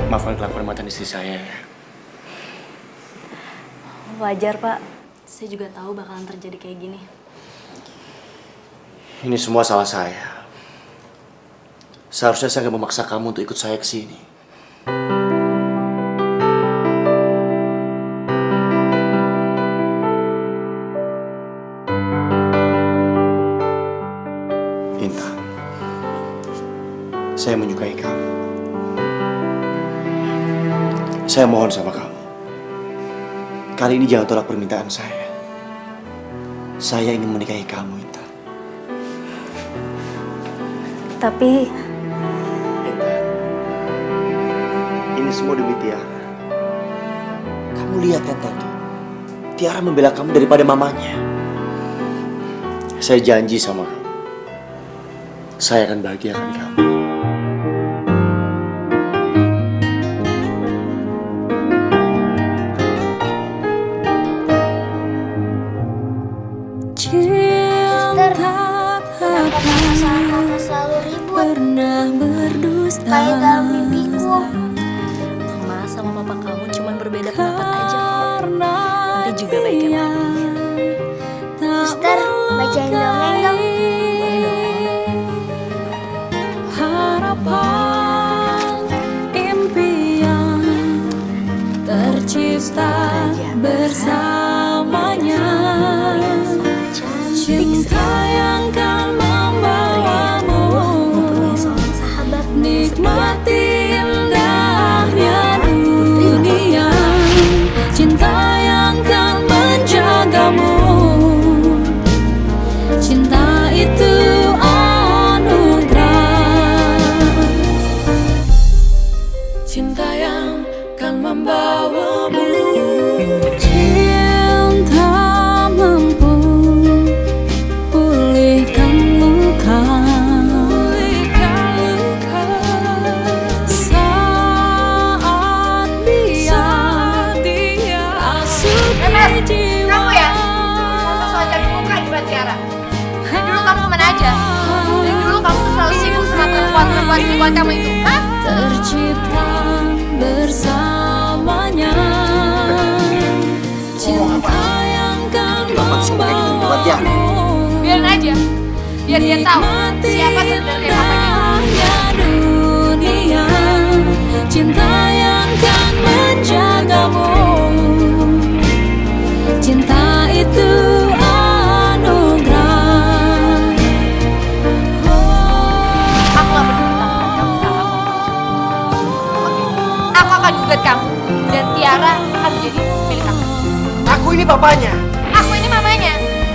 Maafkan kelakuan mantan istri saya ya. Wajar, Pak. Saya juga tahu bakalan terjadi kayak gini. Ini semua salah saya. Seharusnya saya nggak memaksa kamu untuk ikut saya ke sini. Intan, saya menyukai kamu. Saya mohon sama kamu. Kali ini jangan tolak permintaan saya. Saya ingin menikahi kamu, Intan. Tapi Intan, ini semua demi Tiara. Kamu lihat kan tadi, Tiara membela kamu daripada mamanya. Saya janji sama kamu, saya akan bahagiakan kamu. Suster, kenapa mama sama kakak selalu ribut? Kayak dalam mimpiku. Mama sama papa kamu cuma berbeda pendapat aja kok. Nanti juga baiknya mati. Suster, bacain dongeng dong. Boleh dong. Harapan impian tercipta bersamanya, cinta yang kan membawamu nikmati indahnya dunia, cinta yang kan menjagamu, cinta itu cinta yang kan membawamu, cinta mampu pulihkan luka, saat dia asuki jiwa. Kamu ya? Sosok cari muka di depan Tiara. Dari dulu kamu kemana aja? Dari dulu kamu tuh selalu sibuk sama perempuan-perempuan sibuk kamu itu, hah? Tercipta bersamanya, cinta yang kan membawamu, Biarin aja, biar dia tahu siapa sebenarnya papanya. dunia, cinta yang kan menjagamu, cinta itu anugerah. Aku gak peduli kamu tentang kamu. Aku akan gugat kamu dan Tiara akan menjadi milik aku. Aku ini bapaknya. Aku ini mamanya.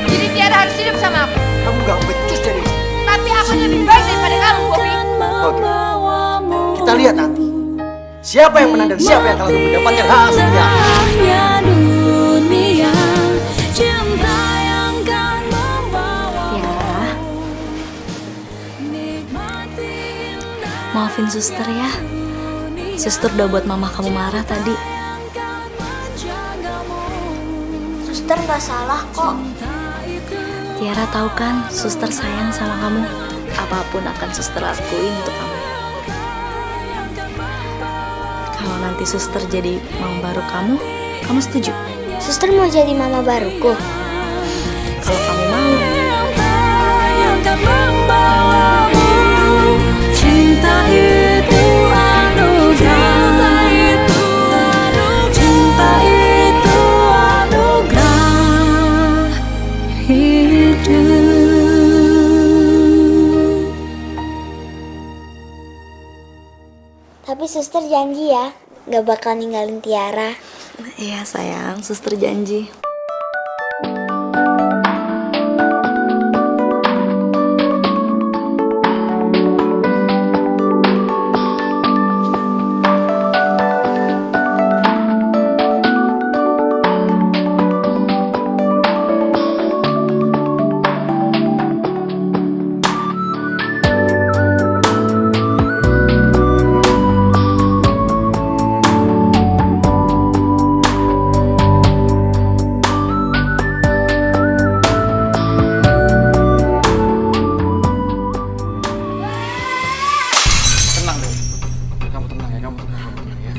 Jadi Tiara harus hidup sama aku. Kamu gak becus dari ini. Tapi aku lebih baik daripada kamu, Bobby. Oke, kita lihat nanti. Siapa yang menang dan siapa yang kalah untuk mendapatkan hak asuhnya. dunia, cinta yang kan membawa. Tiara, maafin suster ya. Suster udah buat mama kamu marah tadi. Suster nggak salah kok. Tiara tahu kan, suster sayang sama kamu. Apapun akan suster lakuin untuk kamu. Kalau nanti suster jadi mama baru kamu setuju? Suster mau jadi mama baruku. Kalau kamu mau. Yang kan membawamu, cinta itu anugerah, cinta itu anugerah hidup. Tapi suster janji ya, nggak bakal ninggalin Tiara. Iya sayang, suster janji.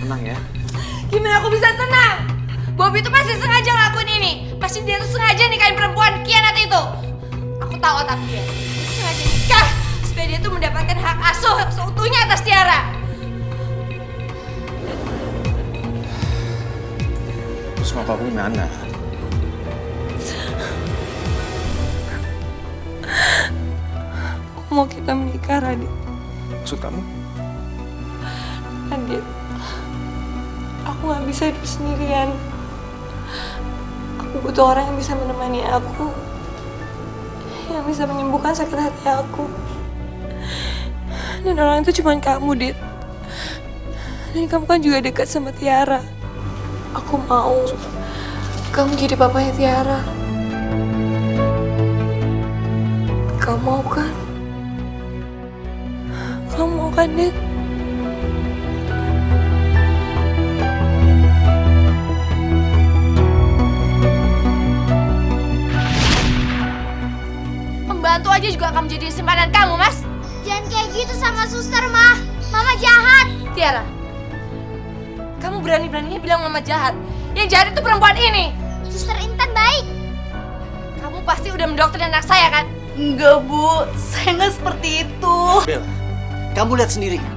tenang ya. Gimana aku bisa tenang? Bobby itu pasti sengaja ngelakuin ini. Pasti dia tuh sengaja nikahin perempuan kianat itu. Aku tahu otak dia. Dia sengaja nikah supaya dia tuh mendapatkan hak asuh seutuhnya atas Tiara. Terus mau papa gimana? Aku mau kita menikah, Radit. Maksud kamu? Radit, aku gak bisa hidup sendirian. Aku butuh orang yang bisa menemani aku, yang bisa menyembuhkan sakit hati aku. Dan orang itu cuma kamu, Dit. Dan kamu kan juga dekat sama Tiara. Aku mau kamu jadi papanya Tiara. Kamu mau kan? Kamu mau kan, Dit? Pembantu aja juga akan menjadi simpanan kamu, Mas. Jangan kayak gitu sama suster, Ma. Mama jahat. Tiara, kamu berani-beraninya bilang mama jahat. Yang jahat itu perempuan ini. Suster Intan baik. Kamu pasti udah mendoktrin anak saya kan? Enggak, Bu. Saya nggak seperti itu. Bella, kamu lihat sendiri kan?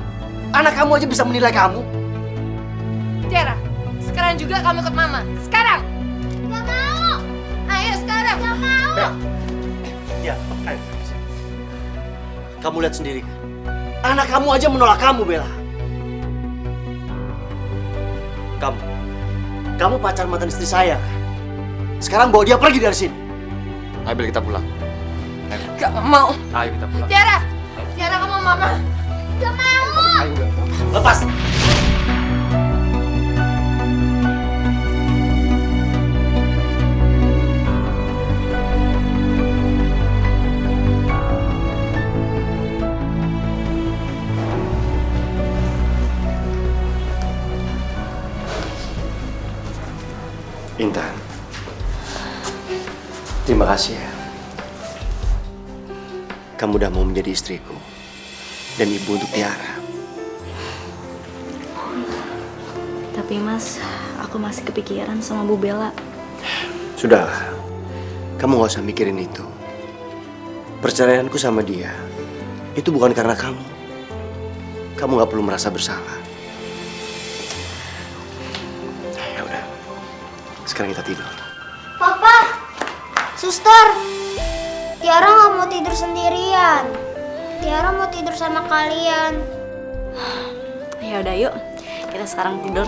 Anak kamu aja bisa menilai kamu. Tiara, sekarang juga kamu ikut mama. Sekarang. Gak mau. Ayo sekarang. Gak mau. Bella. Ya, ayo. Kamu lihat sendiri kan? Anak kamu aja menolak kamu, Bella. Kamu pacar mantan istri saya kan? Sekarang bawa dia pergi dari sini. Ayo Bel, kita pulang. Gak mau. Ayo kita pulang. Tiara, Tiara kamu mama. Gak mau. Ayo udah. Lepas. Intan, terima kasih ya. Kamu udah mau menjadi istriku dan ibu untuk Tiara. Tapi Mas, aku masih kepikiran sama Bu Bella. Sudahlah, kamu gak usah mikirin itu. Perceraianku sama dia itu bukan karena kamu. Kamu gak perlu merasa bersalah. Ya udah, sekarang kita tidur. Papa, suster. Tiara nggak mau tidur sendirian. Tiara mau tidur sama kalian. Ya udah yuk, kita sekarang tidur.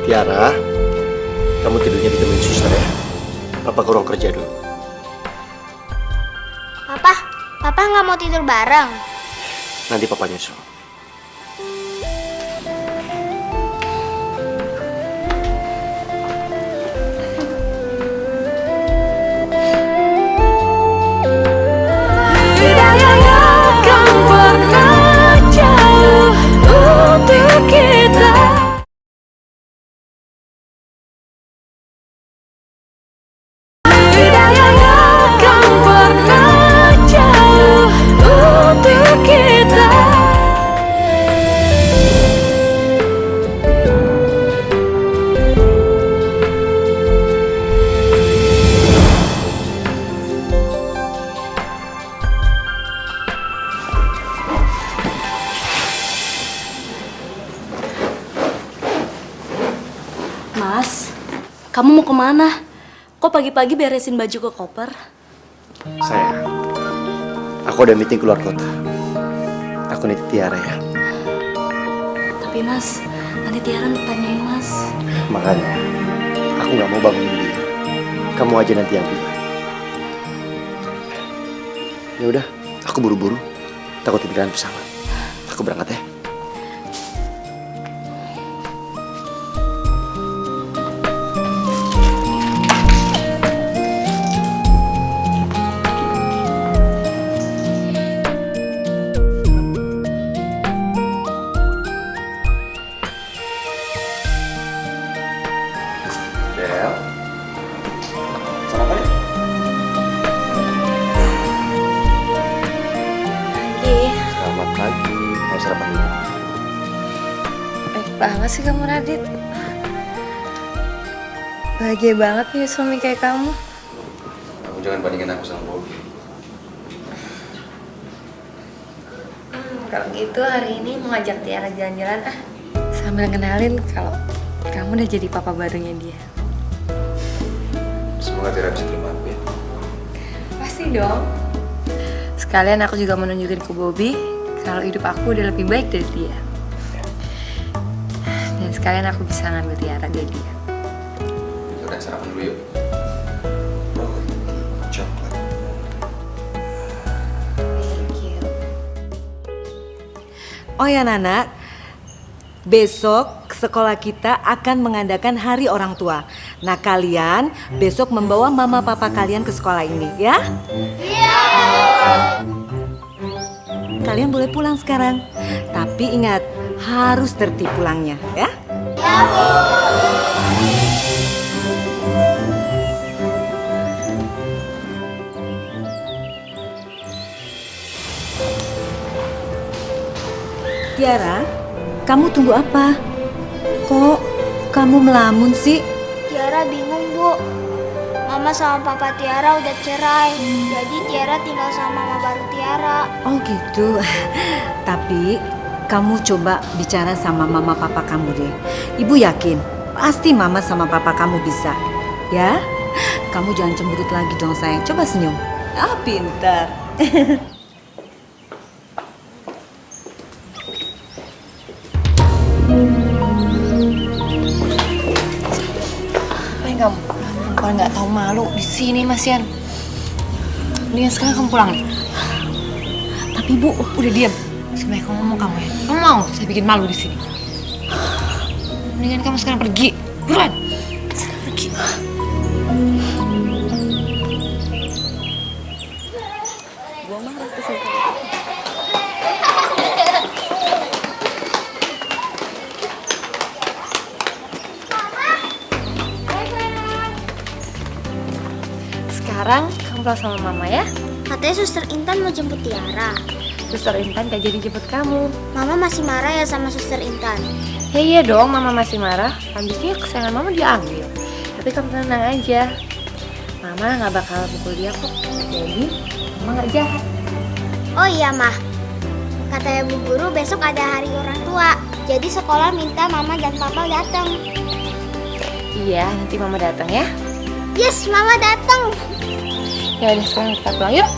Tiara, kamu tidurnya ditemenin suster ya. Papa ke ruang kerja dulu. Papa nggak mau tidur bareng. Nanti papa nyusul. Mas, kamu mau kemana? Kok pagi-pagi beresin baju ke koper? Sayang, aku ada meeting keluar kota. Aku nitip Tiara ya. Tapi Mas, nanti Tiara tanyain Mas. Makanya, aku nggak mau bangunin dia. Kamu aja nanti yang bilang. Ya udah, aku buru-buru. Takut ketinggalan pesawat. Aku berangkat ya. Bel, sarapan ya? banget sih kamu, Radit. Bahagia banget nih suami kayak kamu. Kamu jangan bandingin aku sama Bobby. Kalau gitu hari ini mau ngajak Tiara jalan-jalan ah. Sambil kenalin kalau kamu udah jadi papa barunya dia. Semoga Tiara bisa terima aku ya. Pasti dong. Sekalian aku juga mau nunjukin ke Bobby kalau hidup aku udah lebih baik dari dia. Dan sekalian aku bisa ngambil Tiara dari dia. Udah sarapan dulu yuk. Coklat. Thank you. Oh ya Nana, besok sekolah kita akan mengadakan hari orang tua. Nah kalian besok membawa mama papa kalian ke sekolah ini ya? Iya. Kalian boleh pulang sekarang. Tapi ingat, harus tertib pulangnya ya? Ya Bu. Tiara, kamu tunggu apa? Kok kamu melamun sih? Tiara bingung, Bu. Mama sama papa Tiara udah cerai. Jadi Tiara tinggal sama mama baru Tiara. Oh gitu. Tapi kamu coba bicara sama mama papa kamu deh. Ibu yakin pasti mama sama papa kamu bisa. Ya? Kamu jangan cemberut lagi dong sayang. Coba senyum. Ah, pintar. Ngapain kamu? Kalau nggak tahu malu di sini Mas Yan. Mendingan sekarang kamu pulang nih. Tapi Bu, Udah diam. Sebenarnya kamu ngomong kamu ya. Kamu mau saya bikin malu di sini? Mendingan kamu sekarang pergi. Buruan. Sekarang pergi. Sekarang kamu pulang sama mama ya. Katanya Suster Intan mau jemput Tiara. Suster Intan gak jadi jemput kamu. Mama masih marah ya sama Suster Intan. Ya iya dong, mama masih marah. Habisnya kesayangan mama diambil. Tapi kamu tenang aja. Mama gak bakal pukul dia kok. Jadi mama gak jahat. Oh iya, Mah. Katanya Bu Guru besok ada hari orang tua. Jadi sekolah minta Mama dan Papa datang. Iya, nanti mama datang ya. Yes, Mama datang. Ya udah sekarang kita pulang yuk.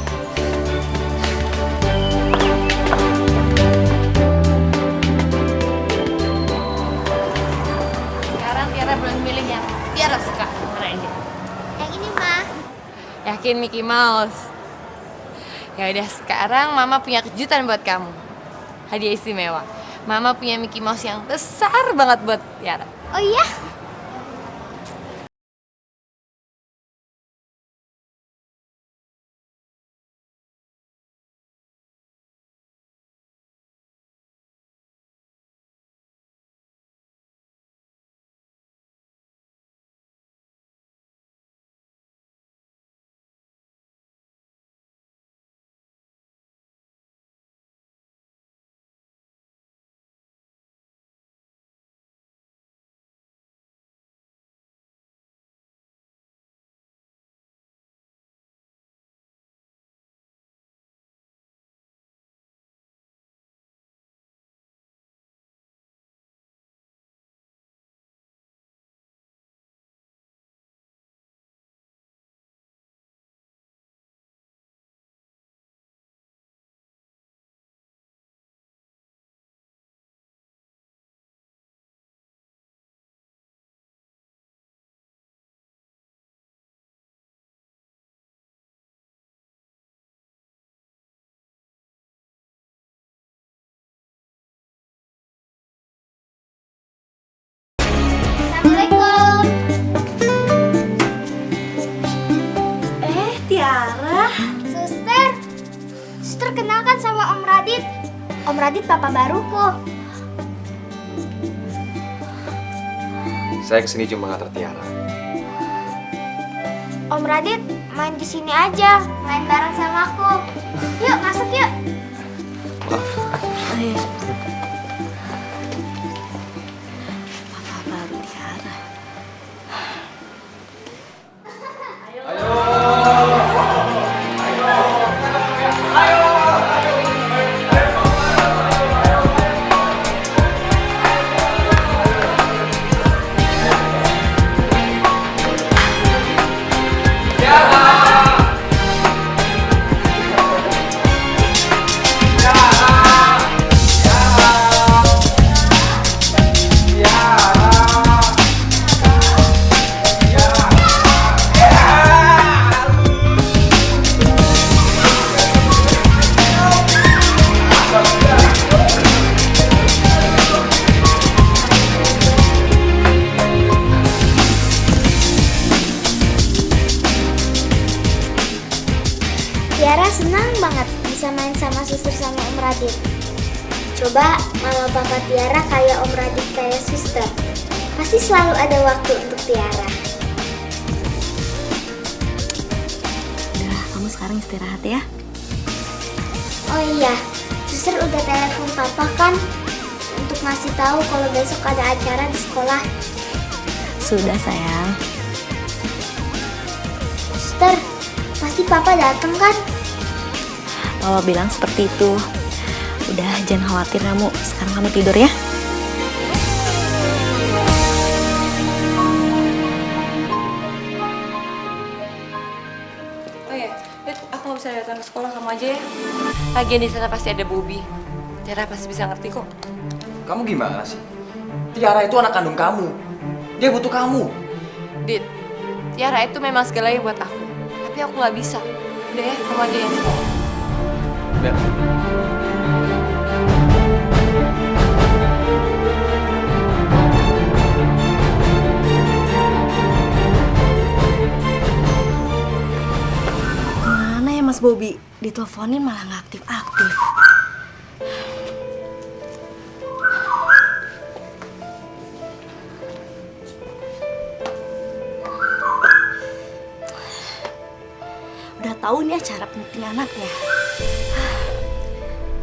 Sekarang Tiara boleh milih yang Tiara suka. Mana aja? Yang ini, Mah. Yakin Mickey Mouse? Ya udah sekarang mama punya kejutan buat kamu. Hadiah istimewa. Mama punya Mickey Mouse yang besar banget buat Tiara. Oh iya? Assalamualaikum. Tiara. Suster kenalkan sama Om Radit. Om Radit papa baruku. Saya kesini cuma ngantar Tiara. Om Radit main di sini aja, main bareng sama aku. Yuk masuk yuk. Maaf. Tiara senang banget bisa main sama suster sama Om Radit. Coba mama papa Tiara kayak Om Radit kayak suster. Pasti selalu ada waktu untuk Tiara. Udah, kamu sekarang istirahat ya. Oh iya, suster udah telepon papa kan untuk ngasih tahu kalau besok ada acara di sekolah. Sudah sayang. Suster, pasti papa datang kan? Mama bilang seperti itu. Udah, jangan khawatir kamu. Sekarang kamu tidur ya. Oh ya, Dit, aku nggak bisa datang ke sekolah, kamu aja ya. Lagian di sana pasti ada Bobby. Tiara pasti bisa ngerti kok. Kamu gimana sih? Tiara itu anak kandung kamu. Dia butuh kamu. Dit, Tiara itu memang segalanya buat aku. Tapi aku nggak bisa. Udah ya, kamu aja yang sekolah. Bel. Kemana ya Mas Bobby? Diteleponin malah nggak aktif-aktif. Udah tahu nih acara penting anaknya.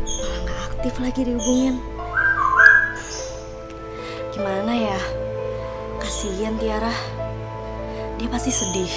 Malah nggak aktif lagi dihubungin. Gimana ya? Kasihan Tiara. Dia pasti sedih.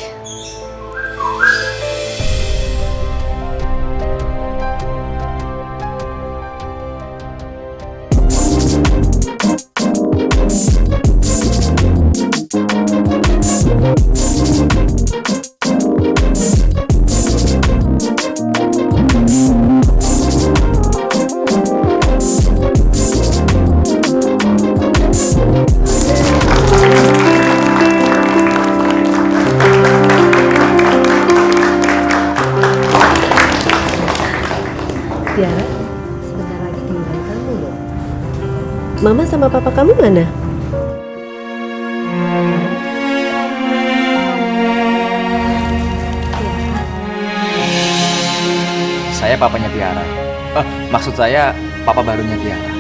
Tiara, sebentar lagi giliran kamu loh. Mama sama papa kamu mana? Saya papanya Tiara. Maksud saya papa barunya Tiara.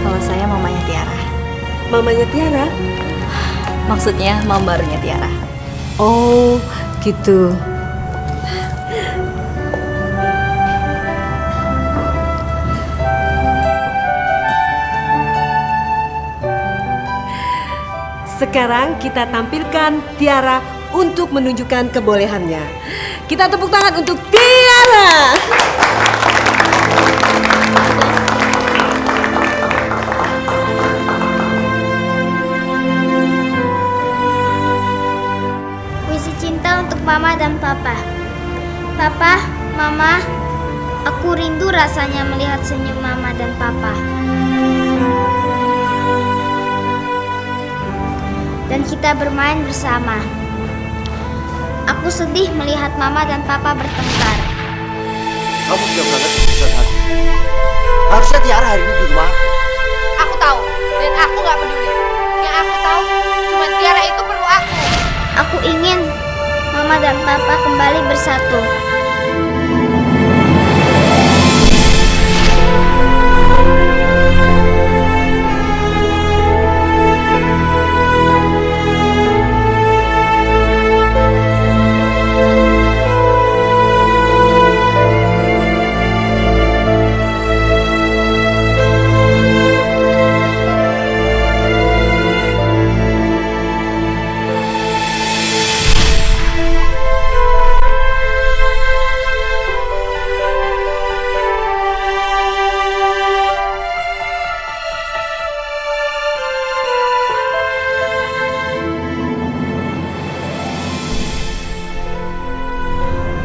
Kalau saya mamanya Tiara. Mamanya Tiara? Maksudnya mama barunya Tiara. Oh, gitu. Sekarang kita tampilkan Tiara untuk menunjukkan kebolehannya. Kita tepuk tangan untuk Tiara. Puisi cinta untuk Mama dan Papa. Papa, Mama, aku rindu rasanya melihat senyum Mama dan Papa. Dan kita bermain bersama. Aku sedih melihat Mama dan Papa bertengkar. Kamu sudah berangkat ke pusat hati. Harusnya Tiara hari ini di rumah aku. Aku tahu, dan aku nggak peduli. Yang aku tahu, cuma Tiara itu perlu aku. Aku ingin Mama dan Papa kembali bersatu.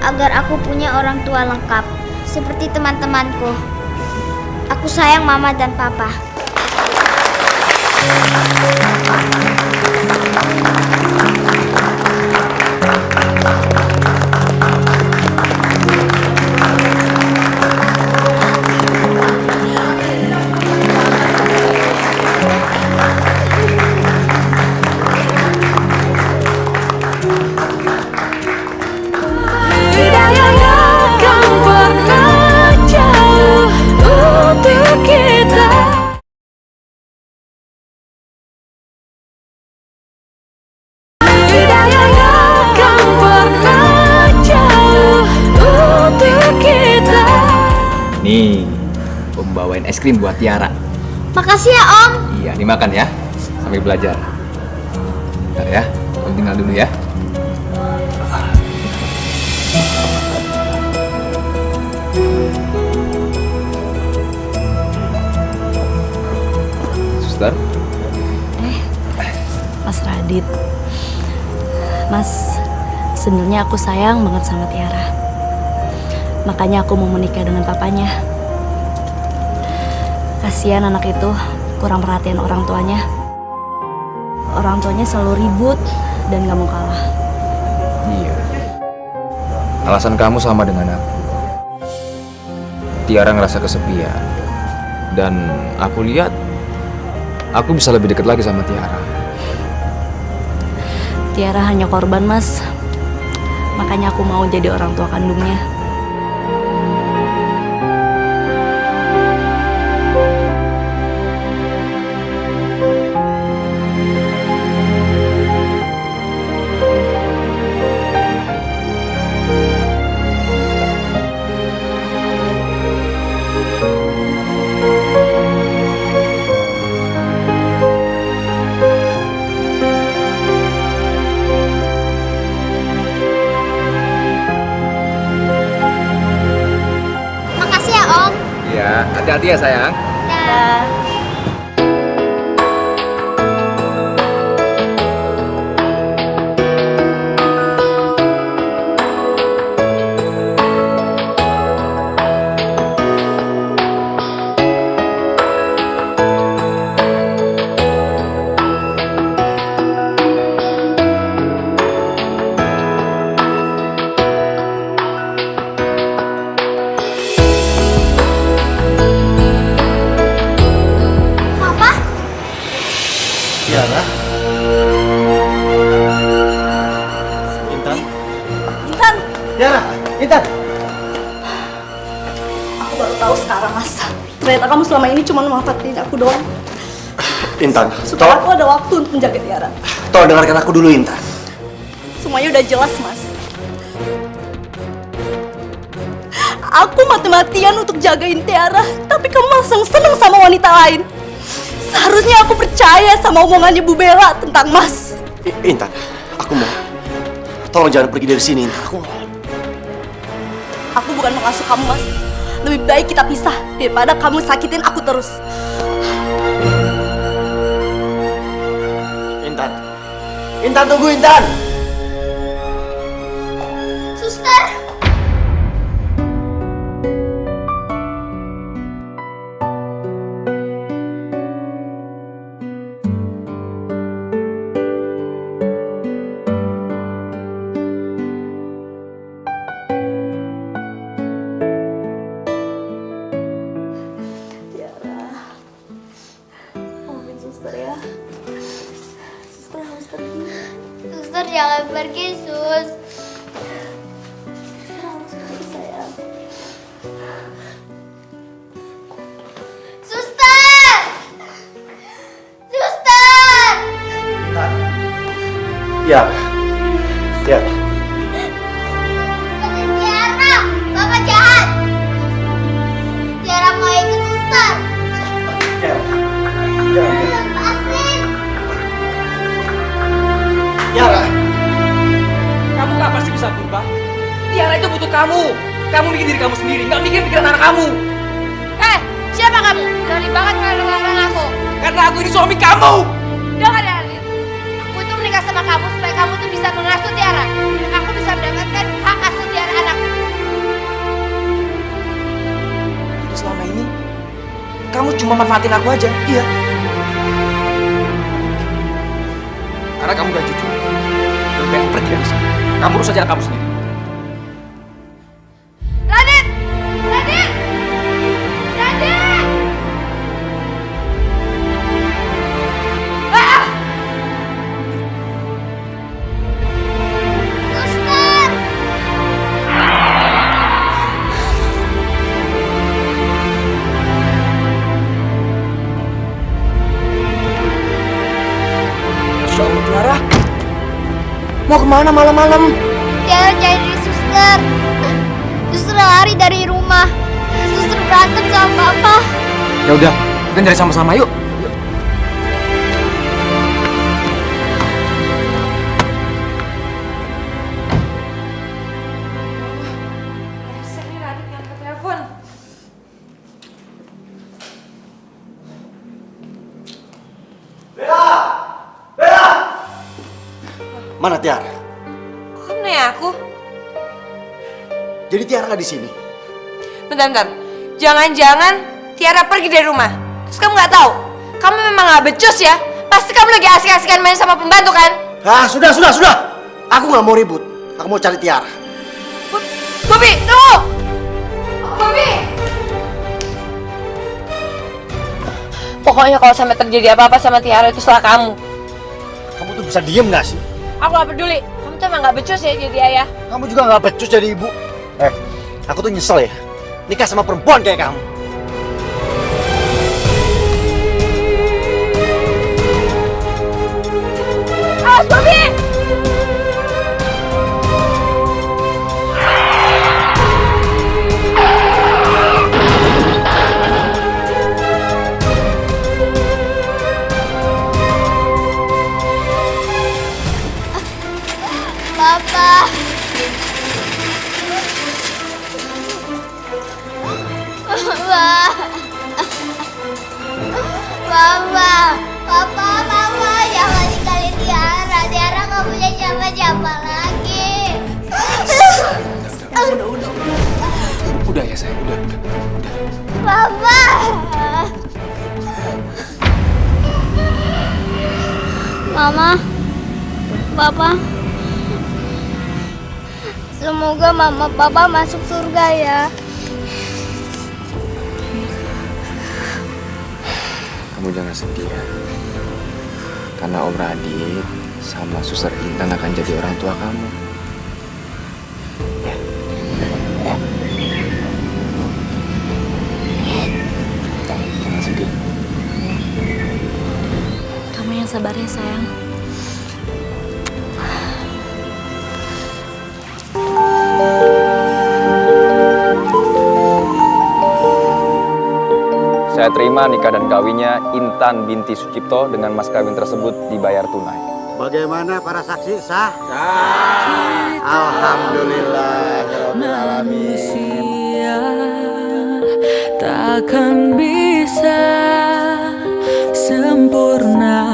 Agar aku punya orang tua lengkap, seperti teman-temanku. Aku sayang Mama dan Papa. bawain es krim buat Tiara. Makasih ya Om. Iya, dimakan ya. Sambil belajar. Bentar ya, Om tinggal dulu ya. Suster. Mas Radit. Mas, sebenarnya aku sayang banget sama Tiara. Makanya aku mau menikah dengan papanya. Kasihan anak itu kurang perhatian orang tuanya. Orang tuanya selalu ribut dan gak mau kalah. Iya. Alasan kamu sama dengan aku. Tiara ngerasa kesepian. Dan aku lihat aku bisa lebih dekat lagi sama Tiara. Tiara hanya korban, Mas. Makanya aku mau jadi orang tua kandungnya. Makasih ya Om. Iya, hati-hati ya sayang. Dah. Papa, Tiara. Intan. Intan! Tiara, Intan. Aku baru tahu sekarang, Mas. Ternyata kamu selama ini cuma memanfaatin aku doang. Intan, Supaya aku ada waktu untuk menjaga Tiara. tolong dengarkan aku dulu, Intan. Semuanya udah jelas, Mas. Aku mati-matian untuk jagain Tiara, tapi kamu langsung seneng sama wanita lain. Seharusnya aku percaya sama omongannya Bu Bella tentang Mas. Intan, aku mau. Tolong jangan pergi dari sini, Intan. Aku mau. Aku bukan mengasuh kamu, Mas. Lebih baik kita pisah daripada kamu sakitin aku terus. Intan. Intan, tunggu, Intan. Suster. Maafin suster ya. Suster harus pergi. Suster jangan pergi, Sus. Suster harus pergi, sayang. Suster! Suster! Ya. Ya. Bukan Tiara, Bapak jahat. Tiara mau ikut suster. Ya. Ya. Lepasin. Tiara. Kamu gak pasti bisa berubah. Tiara itu butuh kamu. Kamu mikir diri kamu sendiri, gak mikir pikiran anak kamu. Siapa kamu? Berani banget ngelarang aku. Karena aku ini suami kamu. Dengar ya, Radit. Aku itu menikah sama kamu supaya kamu tuh bisa mengasuh Tiara. Dan aku bisa mendapatkan hak asuh Tiara anak. Jadi selama ini, kamu cuma manfaatin aku aja. Iya. Karena kamu gak jujur. Lebih baik pergi dari sini. Kamu urus aja kamu sendiri. Radit! Radit! Radit! Ah! Suster! Masya Allah, Tiara. Mau kemana malam-malam? Tiara cari suster. Suster lari dari rumah. Suster berantem sama Papa. Ya udah, kita cari sama-sama yuk. Sini Radit yang ke telepon. Mana Tiara? Kok kamu nanya aku? Jadi Tiara nggak di sini? Bentar. Jangan-jangan Tiara pergi dari rumah. Terus kamu nggak tahu? Kamu memang nggak becus ya? Pasti kamu lagi asik-asikan main sama pembantu kan? Ah, sudah. Aku nggak mau ribut. Aku mau cari Tiara. Bobby, tunggu! Bobby! Pokoknya kalau sampai terjadi apa-apa sama Tiara itu salah kamu. Kamu tuh bisa diem nggak sih? Aku gak peduli. Kamu tuh emang gak becus ya jadi ayah. Kamu juga nggak becus jadi ibu. Aku tuh nyesel ya. Nikah sama perempuan kayak kamu. Awas, Bobby! Papa. Mama, jangan tinggalin Tiara. Tiara nggak punya siapa-siapa lagi. Udah ya sayang, udah. Papa. Mama, Papa. Semoga Mama Papa masuk surga ya. Kamu jangan sedih ya. Karena Om Radit sama Suster Intan akan jadi orang tua kamu. Ya. Jangan sedih. Kamu yang sabar ya sayang. Saya terima nikah dan kawinnya Intan binti Sucipto dengan mas kawin tersebut dibayar tunai. Bagaimana para saksi sah? Sah. Alhamdulillah. Manusia takkan bisa sempurna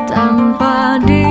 tanpa dia.